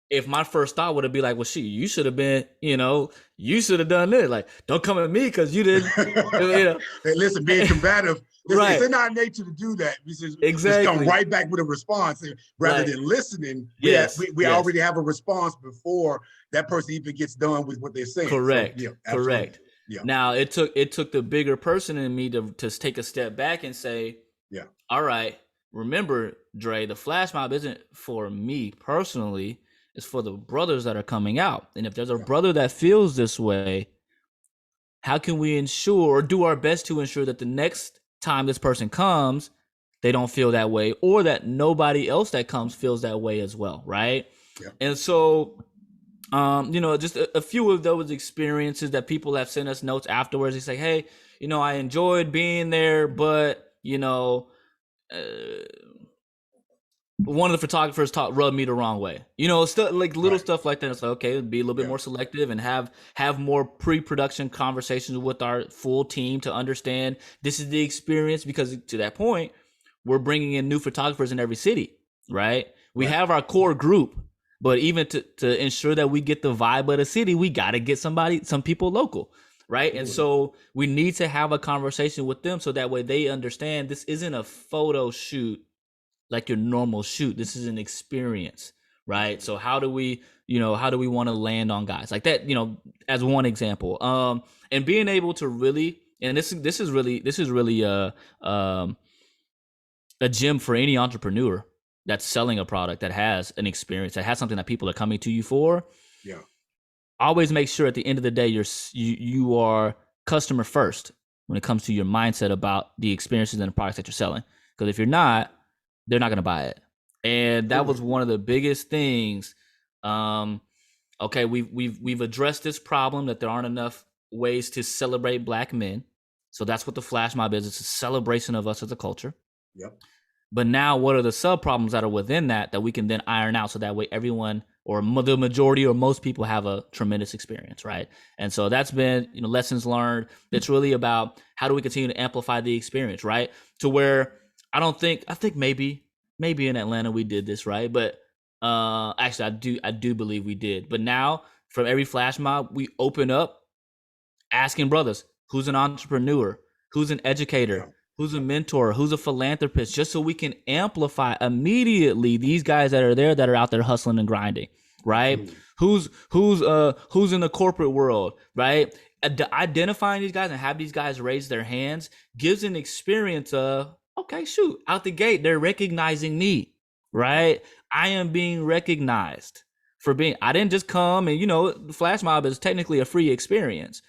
if my first thought would have been like, well, shit, you should have been, you should have done this. Like, don't come at me because you didn't. Hey, listen, being combative, it's in our nature to do that. Just come right back with a response rather than listening. We already have a response before that person even gets done with what they're saying. Correct. So, correct. Yeah. Now it took the bigger person in me to take a step back and say, all right, remember, Dre, the FlashMob isn't for me personally. It's for the brothers that are coming out. And if there's a brother that feels this way, how can we ensure or do our best to ensure that the next time this person comes, they don't feel that way, or that nobody else that comes feels that way as well, right? Yeah. And so, just a few of those experiences that people have sent us notes afterwards. They say, hey, I enjoyed being there, but, one of the photographers rubbed me the wrong way. Stuff like little stuff like that. It's like, okay, be a little bit more selective and have more pre-production conversations with our full team to understand this is the experience, because to that point, we're bringing in new photographers in every city, right? We have our core group, but even to ensure that we get the vibe of the city, we got to get some people local, right? And so we need to have a conversation with them so that way they understand this isn't a photo shoot like your normal shoot. This is an experience, right? So how do we want to land on guys like that, as one example, and being able to really, and this is really a gem for any entrepreneur that's selling a product that has an experience, that has something that people are coming to you for. Yeah. Always make sure at the end of the day, you are customer first when it comes to your mindset about the experiences and the products that you're selling. Because if you're not, they're not going to buy it. And that was one of the biggest things. Okay, we've addressed this problem that there aren't enough ways to celebrate Black men. So that's what the FlashMob is. It's a celebration of us as a culture. Yep. But now what are the sub problems that are within that we can then iron out so that way everyone, or the majority or most people, have a tremendous experience, right? And so that's been, lessons learned. It's really about how do we continue to amplify the experience, right? To where I think maybe in Atlanta we did this, right? But actually I do believe we did. But now from every FlashMob, we open up asking brothers, who's an entrepreneur, who's an educator, who's a mentor, who's a philanthropist, just so we can amplify immediately these guys that are there, that are out there hustling and grinding, right? Who's in the corporate world, right? Identifying these guys and have these guys raise their hands gives an experience of, okay, shoot, out the gate, they're recognizing me, right? I am being recognized for being, I didn't just come and, the FlashMob is technically a free experience,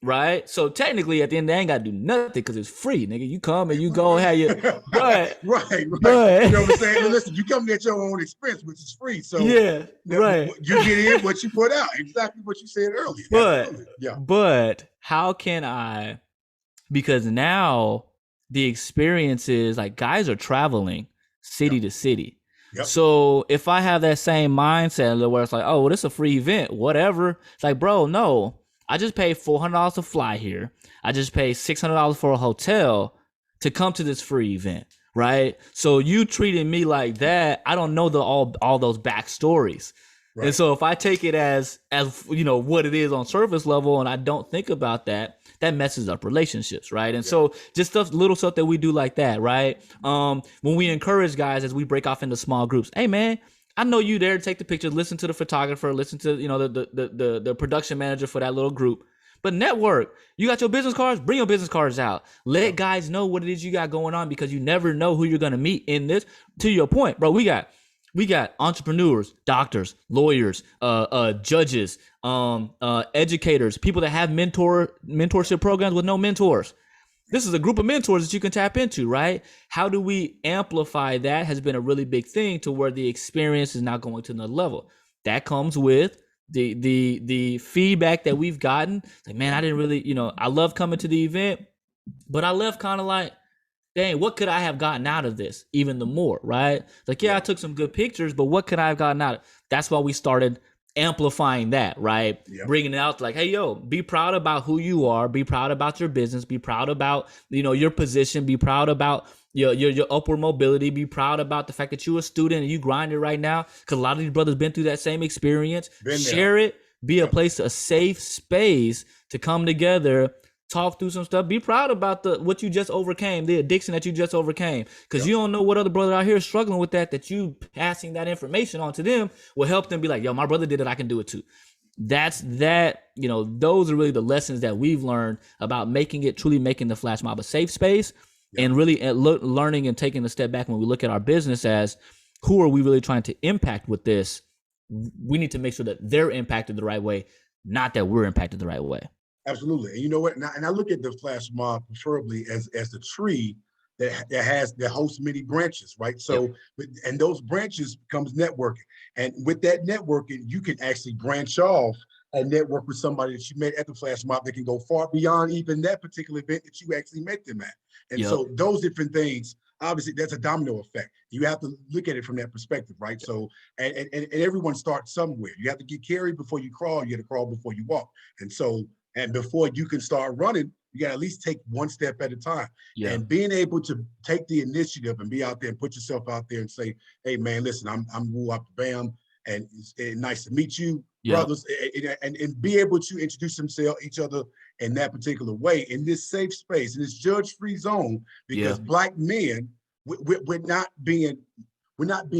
right? So technically, at the end, they ain't got to do nothing because it's free, nigga. You come and you go and have your, right. You know what I'm saying? Listen, you come at your own expense, which is free. So yeah, right. you get in what you put out. Exactly what you said earlier. But Absolutely. Yeah. but how can I? Because now the experience is like guys are traveling city to city. Yep. So if I have that same mindset where it's like, oh, well, this is a free event, whatever. It's like, bro, no, I just paid $400 to fly here. I just paid $600 for a hotel to come to this free event, right? So you treating me like that, I don't know all those backstories. Right. And so if I take it as you know what it is on surface level, and I don't think about that, that messes up relationships, right? And so just little stuff that we do like that, right? When we encourage guys as we break off into small groups, hey man, I know you there to take the pictures, listen to the photographer, listen to the production manager for that little group. But network, you got your business cards, bring your business cards out. Let guys know what it is you got going on, because you never know who you're gonna meet in this. To your point, bro, we got entrepreneurs, doctors, lawyers, judges, educators, people that have mentorship programs with no mentors. This is a group of mentors that you can tap into, right? How do we amplify that has been a really big thing to where the experience is now going to another level. That comes with the feedback that we've gotten. Like, man, I didn't really, I love coming to the event, but I left kind of like, dang, what could I have gotten out of this even the more, right? Like, I took some good pictures, but what could I have gotten out of it? That's why we started amplifying that, right? Yep. Bringing it out like, hey, yo, be proud about who you are. Be proud about your business. Be proud about, your position. Be proud about your upward mobility. Be proud about the fact that you're a student and you grinding right now, because a lot of these brothers been through that same experience. Share it. Be a place, a safe space to come together, talk through some stuff. Be proud about what you just overcame, the addiction that you just overcame, because you don't know what other brother out here is struggling with that you passing that information on to them will help them be like, yo, my brother did it, I can do it too. Those are really the lessons that we've learned about truly making the Flash Mob a safe space, and really learning and taking a step back when we look at our business as who are we really trying to impact with this. We need to make sure that they're impacted the right way, not that we're impacted the right way. Absolutely. And you know what? And I look at the Flash Mob preferably as the tree that hosts many branches, right? So, and those branches becomes networking. And with that networking, you can actually branch off and network with somebody that you met at the Flash Mob that can go far beyond even that particular event that you actually met them at. And so those different things, obviously that's a domino effect. You have to look at it from that perspective, right? So, and everyone starts somewhere. You have to get carried before you crawl. You got to crawl before you walk. And so, and before you can start running, you got to at least take one step at a time. And being able to take the initiative and be out there and put yourself out there and say, hey, man, listen, I'm Woo Up Bam, and it's nice to meet you, brothers, and be able to introduce each other in that particular way, in this safe space, in this judge-free zone, because Black men, we're not being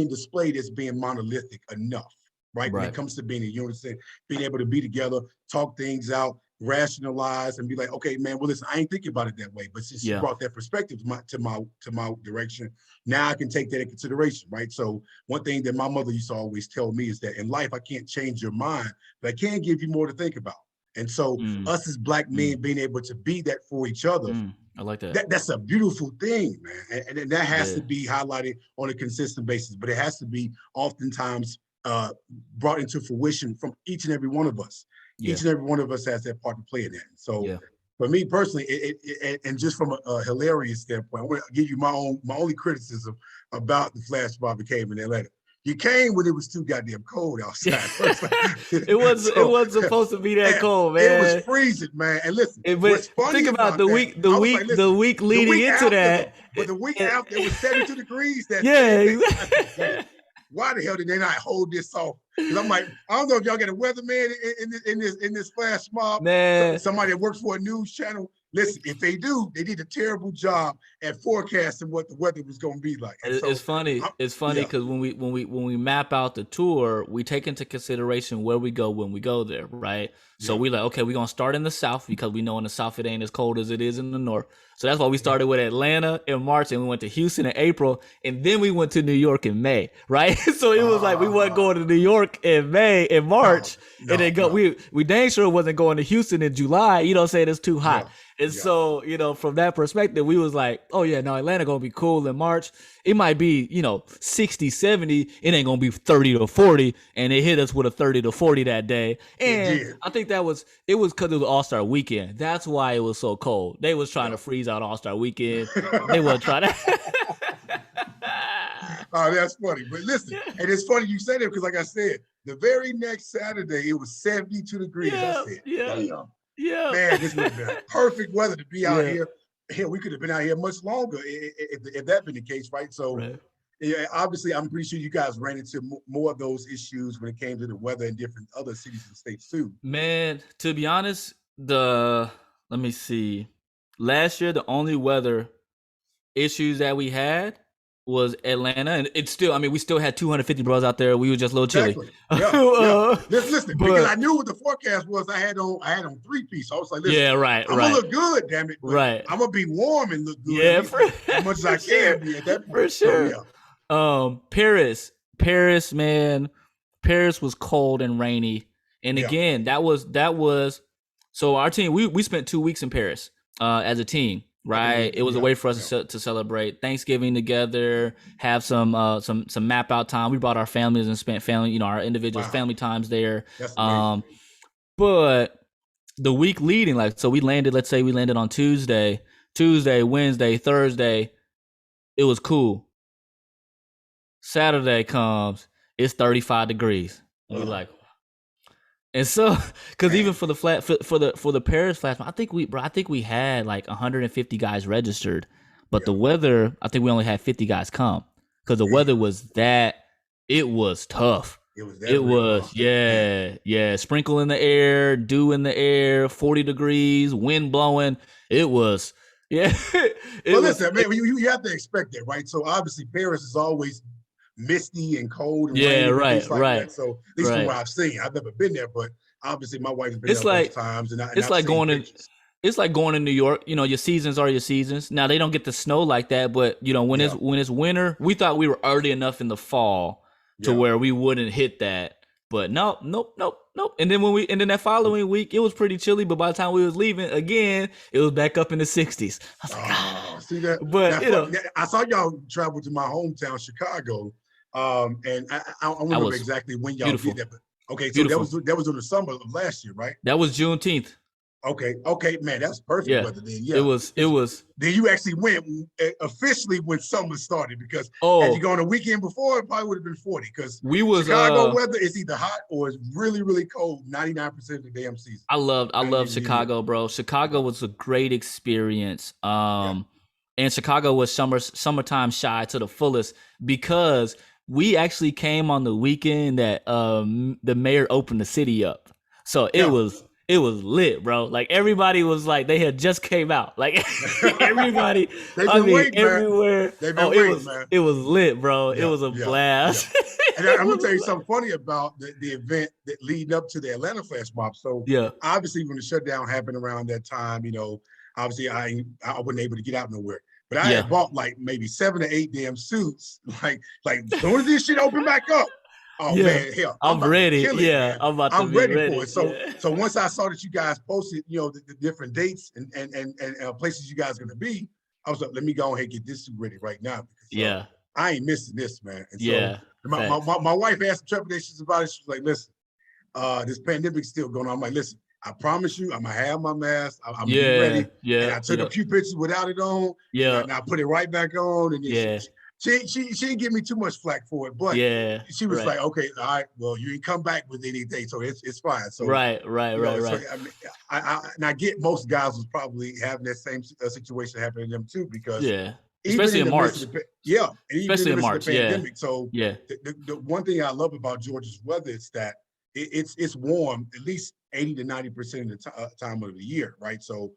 displayed as being monolithic enough, right? When it comes to being in unison, being able to be together, talk things out, rationalize, and be like, okay, man, well, listen, I ain't thinking about it that way, but since you brought that perspective to my direction, now I can take that in consideration, right? So one thing that my mother used to always tell me is that in life, I can't change your mind, but I can give you more to think about. And so us as Black men being able to be that for each other, I like that. That's a beautiful thing, man. And that has to be highlighted on a consistent basis, but it has to be oftentimes brought into fruition from each and every one of us. Each and every one of us has that part to play in that. So for me personally, and just from a hilarious standpoint, I want to give you my only criticism about the Flash Mob that came in Atlanta. You came when it was too goddamn cold outside. It wasn't supposed to be that cold, man. It was freezing, man. And listen, what's funny think about the week leading into that. But the week after, it was 72 degrees. Exactly. Why the hell did they not hold this off? Because I'm like, I don't know if y'all get a weatherman in this Flash Mob. Man. Somebody that works for a news channel. listen, if they do, they did a terrible job at forecasting what the weather was going to be like. And so, It's funny. It's funny because when we map out the tour, we take into consideration where we go when we go there, right? So we like, okay, we're gonna start in the south because we know in the south it ain't as cold as it is in the north. So that's why we started with Atlanta in March, and we went to Houston in April, and then we went to New York in May, right? So it was like we weren't going to New York in March, and then we dang sure wasn't going to Houston in July. You know what I'm saying? It's too hot. And so, from that perspective, we was like, oh yeah, no, Atlanta gonna be cool in March. It might be, 60, 70. It ain't gonna be 30 to 40. And they hit us with a 30 to 40 that day. And I think it was because it was All-Star weekend. That's why it was so cold. They was trying to freeze out All-Star weekend. They weren't trying to. Oh, that's funny. But listen, and it's funny you say that because like I said, the very next Saturday, it was 72 degrees. I said, damn. Yeah, man, this would have been perfect weather to be out here. Hell, we could have been out here much longer if that been the case, right? So, yeah, obviously, I'm pretty sure you guys ran into more of those issues when it came to the weather in different other cities and states too. Man, to be honest, let me see. Last year, the only weather issues that we had was Atlanta, and it's still, we still had 250 bros out there. We were just a little chilly. Listen, because I knew what the forecast was. I had on 3-piece. So I was like, listen, I'm gonna look good, damn it. I'm gonna be warm and look good. As much as I can be at that point. For sure. So, Paris, man, Paris was cold and rainy. And again, that was so our team, we spent 2 weeks in Paris as a team. Right, it was a way for us to celebrate Thanksgiving together, have some map out time. We brought our families and spent our individual family times there. But the week leading, so we landed. Let's say we landed on Tuesday, Wednesday, Thursday. It was cool. Saturday comes, it's 35 degrees. And we're like. And so, because even for the Paris Flash, I think we had like 150 guys registered, but the weather, I think we only had 50 guys come because the weather was it was tough. It was sprinkle in the air, dew in the air, 40 degrees, wind blowing. It was listen, man, you have to expect that, right? So obviously Paris is always misty and cold and rainy and things like that. So at least from what I've seen, I've never been there, but obviously my wife's been there a bunch of times, and it's like going to New York. Your seasons are your seasons. Now they don't get the snow like that, but when it's winter, we thought we were early enough in the fall to where we wouldn't hit that. But nope. And then that following week, it was pretty chilly. But by the time we was leaving again, it was back up in the 60s. I was like, see that? But I saw y'all travel to my hometown, Chicago. And I don't remember exactly when y'all did that, but okay, so that was in the summer of last year, right? That was Juneteenth. Okay, man, that's perfect weather then. Yeah, it was. Then you actually went officially when summer started because had you gone a weekend before, it probably would have been 40 because Chicago weather is either hot or it's really, really cold 99% of the damn season. I love Chicago, bro. Chicago was a great experience. And Chicago was summertime shy to the fullest because we actually came on the weekend that the mayor opened the city up. So it was lit, bro. Like everybody was like they had just came out. Like everybody everywhere. They've been waiting, man. It was lit, bro. It was a blast. And I'm gonna tell you something funny about the event that leading up to the Atlanta FlashMob. So obviously when the shutdown happened around that time, obviously I wasn't able to get out nowhere. But I had bought like maybe 7 or 8 damn suits. Like as soon as this shit opened back up, man, hell, I'm ready. I'm ready for it. So once I saw that you guys posted, the different dates and places you guys are gonna be, I was like, let me go ahead and get this suit ready right now because I ain't missing this, man. And so my wife had some trepidations about it. She was like, listen, this pandemic's still going on. I'm like, listen, I promise you, I'm gonna have my mask. I'm gonna be ready. And I took a few pictures without it on. And I put it right back on. And she didn't give me too much flack for it, but she was like, okay, all right, well, you didn't come back with anything, so it's fine. So right. So, I get most guys was probably having that same situation happening to them too, because especially in March. Especially in March. Pandemic. So the one thing I love about Georgia's weather is that it's warm at least 80 to 90% of the time of the year, right? So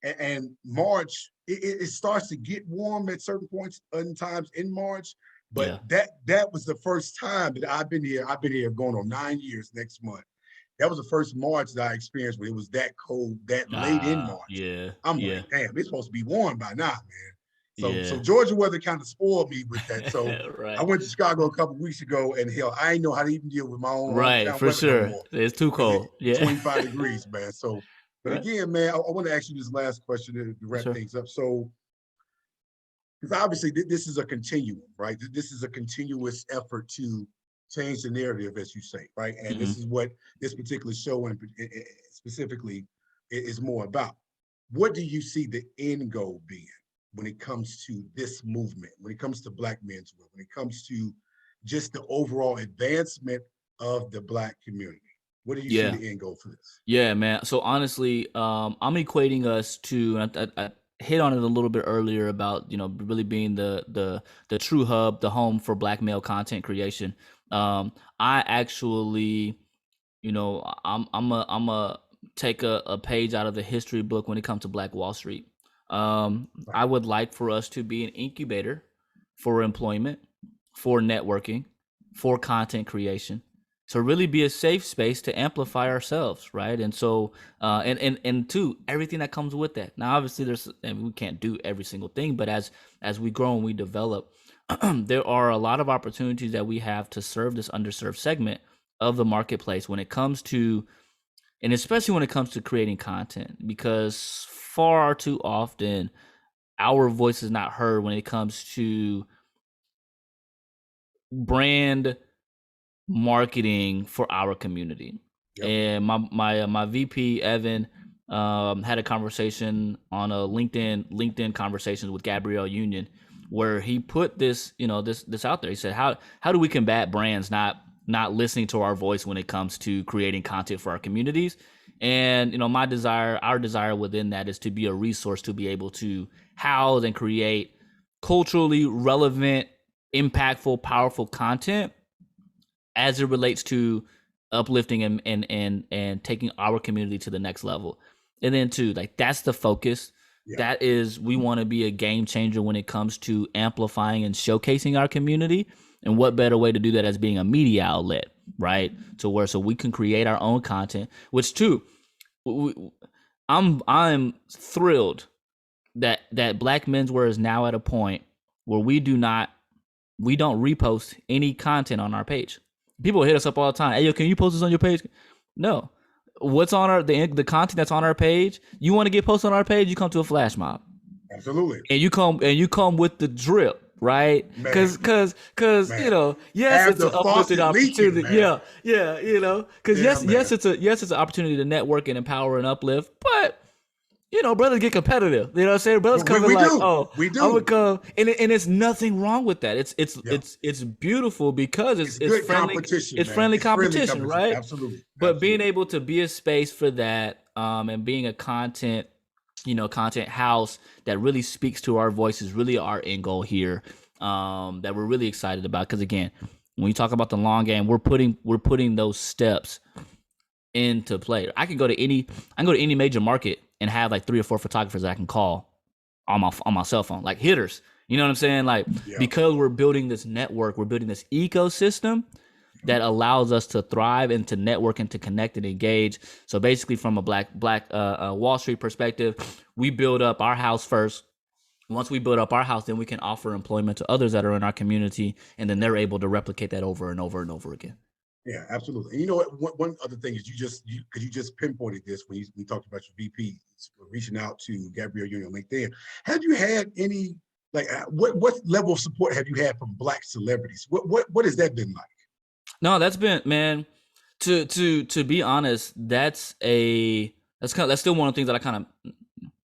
and March, it starts to get warm at certain points and times in March. But Yeah. that was the first time that I've been here. I've been here going on 9 years next month. That was the first March that I experienced when it was that cold, that late in March. Yeah. I'm Yeah. like, damn, it's supposed to be warm by now, man. So Yeah. Georgia weather kind of spoiled me with that. So I Right. went to Chicago a couple of weeks ago, and hell, I ain't know how to even deal with my own Right. hometown For weather no sure. more It's too because cold. it's Yeah. 25 degrees, man. So, but Right. again, man, I want to ask you this last question to wrap Sure. things up. So, because obviously this is a continuum, right? This is a continuous effort to change the narrative, as you say, right? And Mm-hmm. this is what this particular show and specifically is more about. What do you see the end goal being when it comes to this movement, when it comes to Black menswear, when it comes to just the overall advancement of the Black community? What do you see Yeah. the end goal for this? Yeah, man. So honestly, I'm equating us to, and I hit on it a little bit earlier about, really being the true hub, the home for Black male content creation. I actually, I'm a take a page out of the history book when it comes to Black Wall Street. Right. I would like for us to be an incubator for employment, for networking, for content creation, to really be a safe space to amplify ourselves, right? And so, and two, everything that comes with that. Now, obviously, and we can't do every single thing, but as we grow and we develop, there are a lot of opportunities that we have to serve this underserved segment of the marketplace when it comes to, and especially when it comes to creating content, because far too often our voice is not heard when it comes to brand marketing for our community. Yep. And my VP Evan had a conversation on a LinkedIn conversations with Gabrielle Union, where he put this this out there. He said, how do we combat brands not listening to our voice when it comes to creating content for our communities? And our desire within that is to be a resource to be able to house and create culturally relevant, impactful, powerful content as it relates to uplifting and taking our community to the next level. And then two, like, that's the focus. Yeah. That is, we want to be a game changer when it comes to amplifying and showcasing our community. And what better way to do that as being a media outlet, right? So we can create our own content, which too, I'm thrilled that Black Menswear is now at a point where we don't repost any content on our page. People hit us up all the time. Hey, yo, can you post this on your page? No. What's on the content that's on our page? You want to get posted on our page? You come to a flash mob. Absolutely. And you come with the drip, right? Because yes, it's an uplifting opportunity. Leaking, yeah, because yes, it's an opportunity to network and empower and uplift, but brothers get competitive. You know what I'm saying? Brothers come like, oh, we do. I would come, and it's nothing wrong with that. It's beautiful because it's friendly competition. It's friendly competition, right? Absolutely. But being able to be a space for that, and being a content house that really speaks to our voice is really our end goal here. That we're really excited about, because again, when you talk about the long game, we're putting those steps into play. I can go to any major market and have like 3 or 4 photographers that I can call on my cell phone, like hitters. You know what I'm saying? Like, because we're building this network, we're building this ecosystem that allows us to thrive and to network and to connect and engage. So basically, from a Black Wall Street perspective, we build up our house first. Once we build up our house, then we can offer employment to others that are in our community, and then they're able to replicate that over and over and over again. Yeah, absolutely. And you know what? One other thing is you just pinpointed this when we talked about your VP reaching out to Gabrielle Union on LinkedIn. Have you had any, like, what level of support have you had from Black celebrities? What has that been like? No, that's been, man. To be honest, that's still one of the things that I kind of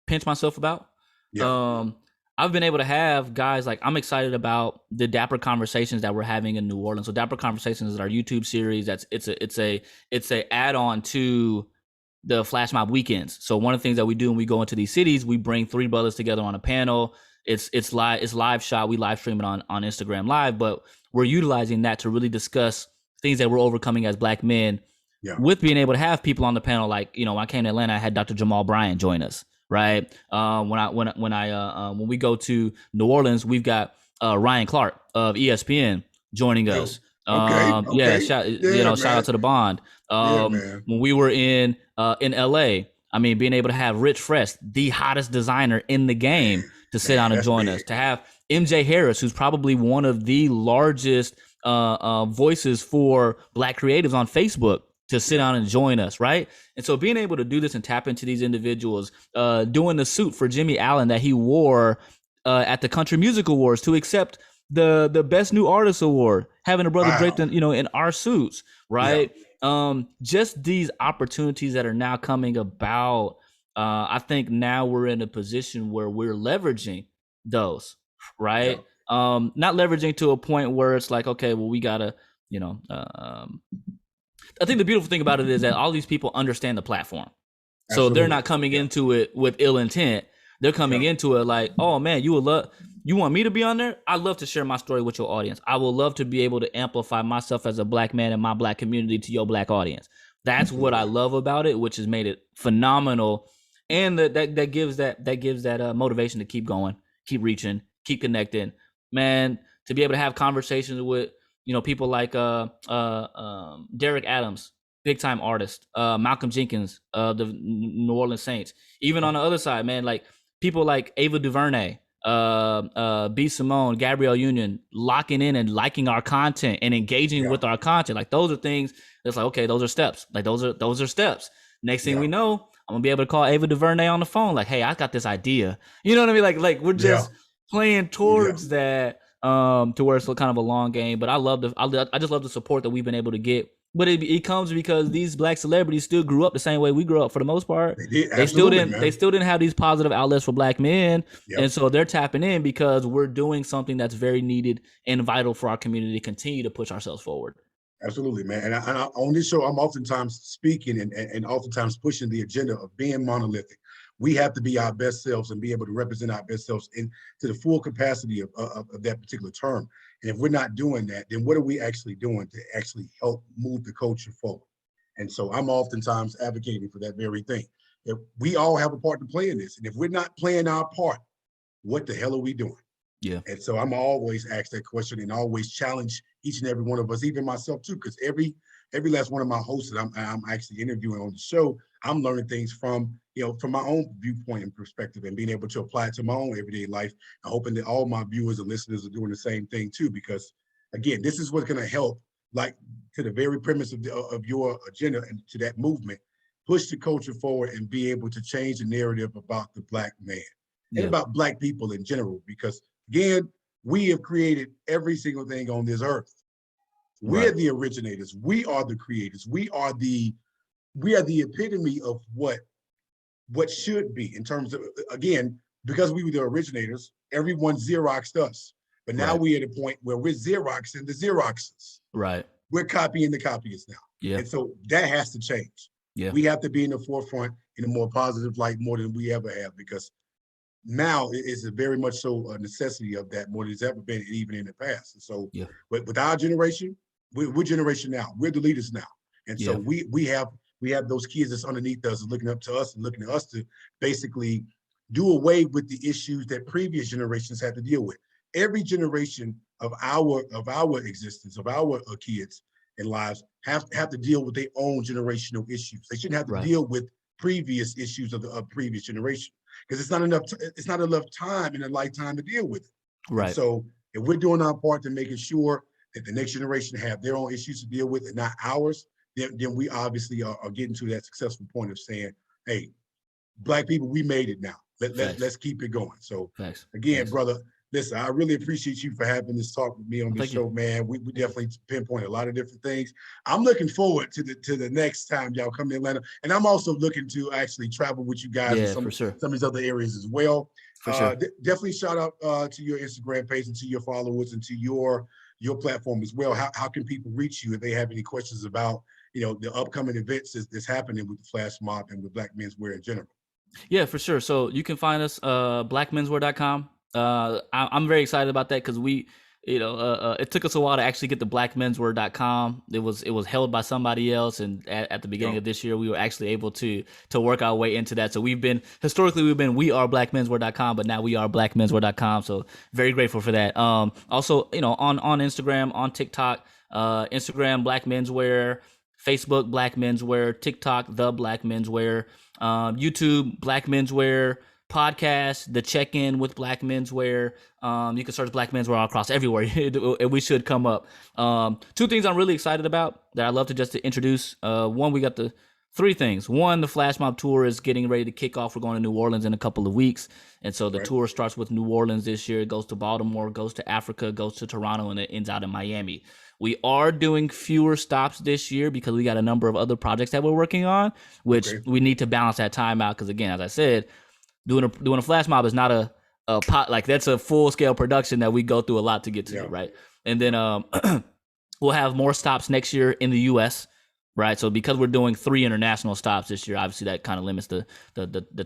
pinch myself about. Yeah. I've been able to have guys, like, I'm excited about the Dapper Conversations that we're having in New Orleans. So Dapper Conversations is our YouTube series. It's a add-on to the Flash Mob weekends. So one of the things that we do when we go into these cities, we bring 3 brothers together on a panel. It's live shot. We live stream it on Instagram Live, but we're utilizing that to really discuss things that we're overcoming as Black men, with being able to have people on the panel. Like, when I came to Atlanta, I had Dr. Jamal Bryant join us. right? When we go to New Orleans, we've got Ryan Clark of ESPN joining Oh, us. okay, Yeah, okay. Yeah, shout out man. to the Bond. Yeah, man. When we were in LA, I mean, being able to have Rich Fresh, the hottest designer in the game, to sit Man, down and that's join us, big. to have MJ Harris, who's probably one of the largest voices for Black creatives on Facebook, to sit Yeah. down and join us, right? And so being able to do this and tap into these individuals, doing the suit for Jimmy Allen that he wore at the Country Music Awards to accept the Best New Artist award, having a brother draped Wow. in our suits, Yeah. right? Just these opportunities that are now coming about. I think now we're in a position where we're leveraging those, Yeah. right? Not leveraging to a point where it's like, okay, well, we gotta, you know, I think the beautiful thing about it is that all these people understand the platform. So they're Absolutely. not coming Yeah. into it with ill intent. They're coming Yeah. into it like, oh man, you want me to be on there? I'd love to share my story with your audience. I would love to be able to amplify myself as a Black man in my Black community to your Black audience. That's what I Absolutely. love about it, which has made it phenomenal. And that gives that motivation to keep going, keep reaching, keep connecting. Man, to be able to have conversations with people like Derek Adams, big time artist, Malcolm Jenkins of the New Orleans Saints. Even on the other side, man, like people like Ava DuVernay, B. Simone, Gabrielle Union, locking in and liking our content and engaging Yeah. with our content. Like those are things that's like, okay, those are steps. Like those are steps. Next thing Yeah. we know, I'm gonna be able to call Ava DuVernay on the phone, like, hey, I got this idea. You know what I mean? Like we're Yeah. just playing Yeah. towards that, to where it's kind of a long game. But I just love the support that we've been able to get. But it comes because these Black celebrities still grew up the same way we grew up for the most part. They did. They still Absolutely, didn't they man. still didn't have these positive outlets for Black men. Yep. And so they're tapping in because we're doing something that's very needed and vital for our community to continue to push ourselves forward. Absolutely, man. And on this show, I'm oftentimes speaking and oftentimes pushing the agenda of being monolithic. We have to be our best selves and be able to represent our best selves in to the full capacity of that particular term. And if we're not doing that, then what are we actually doing to actually help move the culture forward? And so I'm oftentimes advocating for that very thing. If we all have a part to play in this, and if we're not playing our part, what the hell are we doing? Yeah. And so I'm always asked that question and always challenge each and every one of us, even myself too, because every last one of my hosts that I'm actually interviewing on the show, I'm learning things from from my own viewpoint and perspective, and being able to apply it to my own everyday life. I'm hoping that all my viewers and listeners are doing the same thing too, because again, this is what's going to help, like to the very premise of your agenda and to that movement, push the culture forward and be able to change the narrative about the Black man and Yeah. about Black people in general, because again, we have created every single thing on this earth. We're Right. the originators. We are the creators. We are the epitome of what should be in terms of, again, because we were the originators, everyone Xeroxed us. But now Right. we're at a point where we're Xeroxing the Xeroxes. Right. We're copying the copyists now. Yeah. And so that has to change. Yeah. We have to be in the forefront in a more positive light more than we ever have, because now it's very much so a necessity of that more than it's ever been, even in the past. And so, Yeah. with our generation, we're generation now. We're the leaders now, and so Yeah. we have those kids that's underneath us, looking up to us and looking to us to basically do away with the issues that previous generations had to deal with. Every generation of our existence, of our kids and lives, have to deal with their own generational issues. They shouldn't have to Right. deal with previous issues of the previous generation, because it's not enough time in a lifetime to deal with it. And Right. so if we're doing our part to making sure that the next generation have their own issues to deal with and not ours, then we obviously are getting to that successful point of saying, hey, Black people, we made it now. Facts. Let's keep it going. So Facts. again, Facts. brother, listen, I really appreciate you for having this talk with me on Well, this thank you. show, man. We definitely pinpoint a lot of different things. I'm looking forward to the next time y'all come to Atlanta. And I'm also looking to actually travel with you guys in Yeah, some for sure. some of these other areas as well. For sure. Definitely shout out to your Instagram page and to your followers and to your platform as well. How can people reach you if they have any questions about the upcoming events that's happening with the Flash Mob and with Black Menswear in general? Yeah, for sure. So you can find us blackmenswear.com. I'm very excited about that because it took us a while to actually get the blackmenswear.com. It was held by somebody else, and at the beginning of this year, we were actually able to work our way into that. So we are blackmenswear.com, but now we are blackmenswear.com. So very grateful for that. Also, on Instagram, on TikTok, Instagram Black Menswear, Facebook Black Menswear, TikTok The Black Menswear, YouTube Black Menswear, podcast The Check-In with Black Menswear. You can search Black Menswear all across everywhere, and we should come up. Two things I'm really excited about that I love to introduce. One, we got the three things. One, the FlashMob tour is getting ready to kick off. We're going to New Orleans in a couple of weeks, and so the tour starts with New Orleans this year. It goes to Baltimore, goes to Africa, goes to Toronto, and it ends out in Miami. We are doing fewer stops this year because we got a number of other projects that we're working on, which we need to balance that time out. Because again, as I said, doing a flash mob is not a pot, like that's a full scale production that we go through a lot to get to, right? And then we'll have more stops next year in the U.S., right? So because we're doing 3 international stops this year, obviously that kind of limits the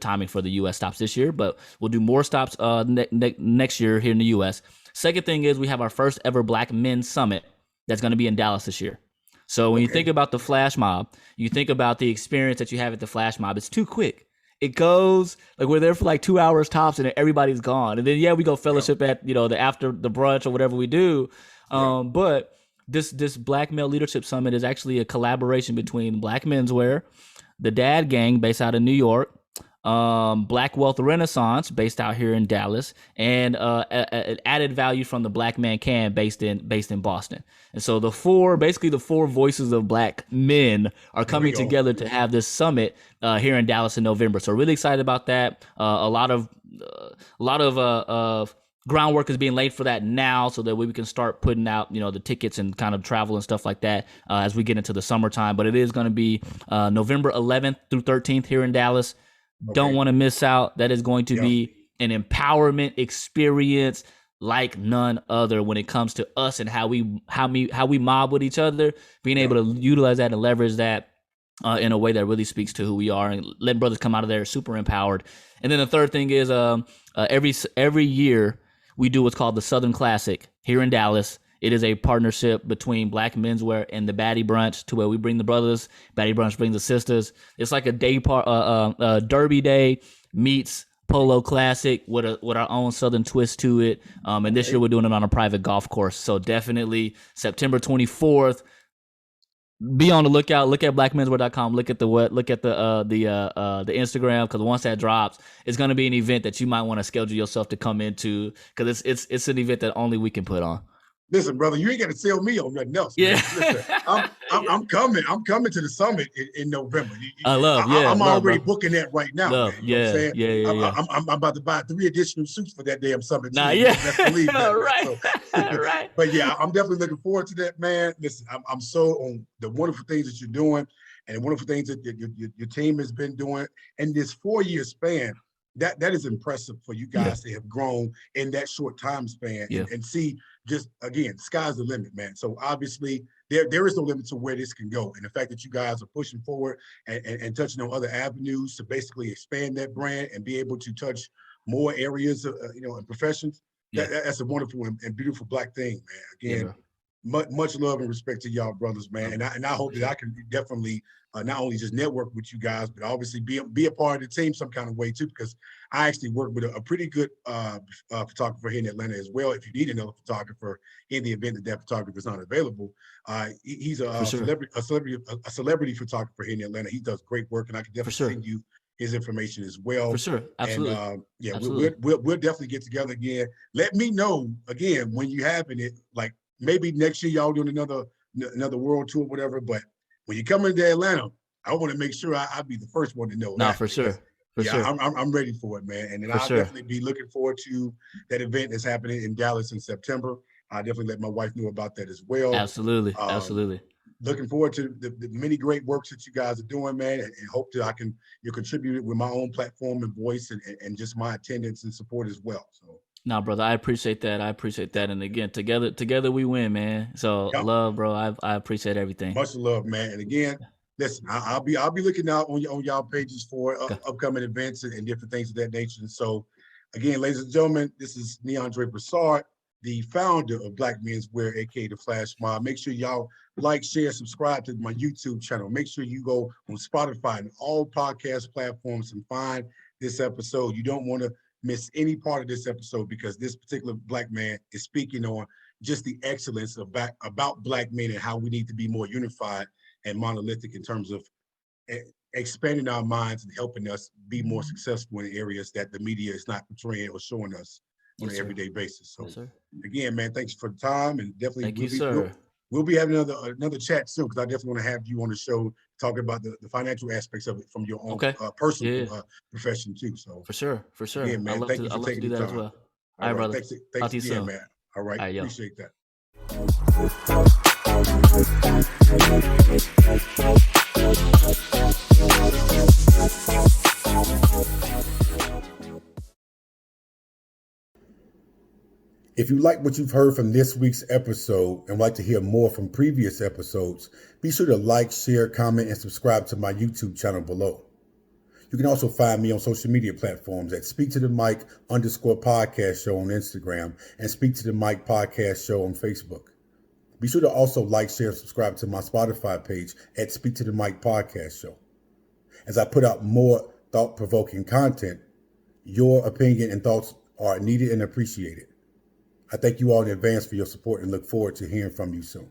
timing for the U.S. stops this year, but we'll do more stops next year here in the U.S. Second thing is we have our first ever Black Men Summit that's going to be in Dallas this year. So when you think about the flash mob, you think about the experience that you have at the flash mob. It's too quick. It goes like we're there for like 2 hours tops, and then everybody's gone. And then we go fellowship at the after the brunch or whatever we do. But this Black Male Leadership Summit is actually a collaboration between Black Menswear, the Dad Gang based out of New York, Black Wealth Renaissance based out here in Dallas, and an added value from the Black Man Can based in Boston. And so the four voices of Black men are coming together to have this summit here in Dallas in November. So really excited about that. A lot of groundwork is being laid for that now, so that we can start putting out the tickets and kind of travel and stuff like that as we get into the summertime. But it is going to be November 11th through 13th here in Dallas. Don't want to miss out. That is going to be an empowerment experience like none other when it comes to us and how we mob with each other. Being able to utilize that and leverage that in a way that really speaks to who we are, and letting brothers come out of there super empowered. And then the third thing is every year we do what's called the Southern Classic here in Dallas. It is a partnership between Black Menswear and the Baddie Brunch, to where we bring the brothers, Baddie Brunch brings the sisters. It's like a day Derby Day meets Polo Classic with our own Southern twist to it. And this year we're doing it on a private golf course. So definitely September 24th. Be on the lookout. Look at blackmenswear.com. Look at the Instagram, because once that drops, it's going to be an event that you might want to schedule yourself to come into, because it's an event that only we can put on. Listen, brother, you ain't got to sell me on nothing else. Man. Listen, I'm coming. I'm coming to the summit in November. I'm already booking that right now. I'm about to buy 3 additional suits for that damn summit. Let's believe that. Right. But yeah, I'm definitely looking forward to that, man. Listen, I'm so on the wonderful things that you're doing and the wonderful things that your team has been doing in this 4-year span. That is impressive for you guys to have grown in that short time span and see, just again, sky's the limit, man. So obviously there is no limit to where this can go. And the fact that you guys are pushing forward and touching on other avenues to basically expand that brand and be able to touch more areas of, and professions, that's a wonderful and beautiful Black thing, man. Again, much love and respect to y'all brothers, man. And I hope that I can definitely not only just network with you guys, but obviously be a part of the team some kind of way too, because I actually work with a pretty good photographer here in Atlanta as well. If you need another photographer in the event that photographer is not available, he's a celebrity photographer here in Atlanta. He does great work, and I can definitely send you his information as well. For sure, absolutely. And absolutely. We'll definitely get together again. Let me know again when you having it, like maybe next year y'all doing another world tour, whatever. But when you come into Atlanta, I want to make sure I'll be the first one to know. For sure. I'm ready for it, man. And then I'll definitely be looking forward to that event that's happening in Dallas in September. I definitely let my wife know about that as well. Absolutely. Looking forward to the many great works that you guys are doing, man, and hope that I can contribute with my own platform and voice and just my attendance and support as well. So. No, brother, I appreciate that. And again, together we win, man. So love, bro. I appreciate everything. Much love, man. And again, listen, I'll be looking out on y'all pages for upcoming events and different things of that nature. And so, again, ladies and gentlemen, this is NeAndre Broussard, the founder of Black Menswear, aka the Flash Mob. Make sure y'all like, share, subscribe to my YouTube channel. Make sure you go on Spotify and all podcast platforms and find this episode. You don't want to miss any part of this episode because this particular Black man is speaking on just the excellence of about Black men and how we need to be more unified and monolithic in terms of expanding our minds and helping us be more successful in areas that the media is not portraying or showing us on an everyday basis. So again, man, thanks for the time, and definitely we'll be having another chat soon because I definitely want to have you on the show talking about the financial aspects of it from your own personal profession too. So for sure. Again, man, thank you for taking the time. As well. All right, brother. Thanks again, man. All right, appreciate that. If you like what you've heard from this week's episode and would like to hear more from previous episodes, be sure to like, share, comment, and subscribe to my YouTube channel below. You can also find me on social media platforms at SpeakToTheMic_podcast show on Instagram and Speak to the Mic podcast show on Facebook. Be sure to also like, share, and subscribe to my Spotify page at Speak to the Mic podcast show. As I put out more thought-provoking content, your opinion and thoughts are needed and appreciated. I thank you all in advance for your support and look forward to hearing from you soon.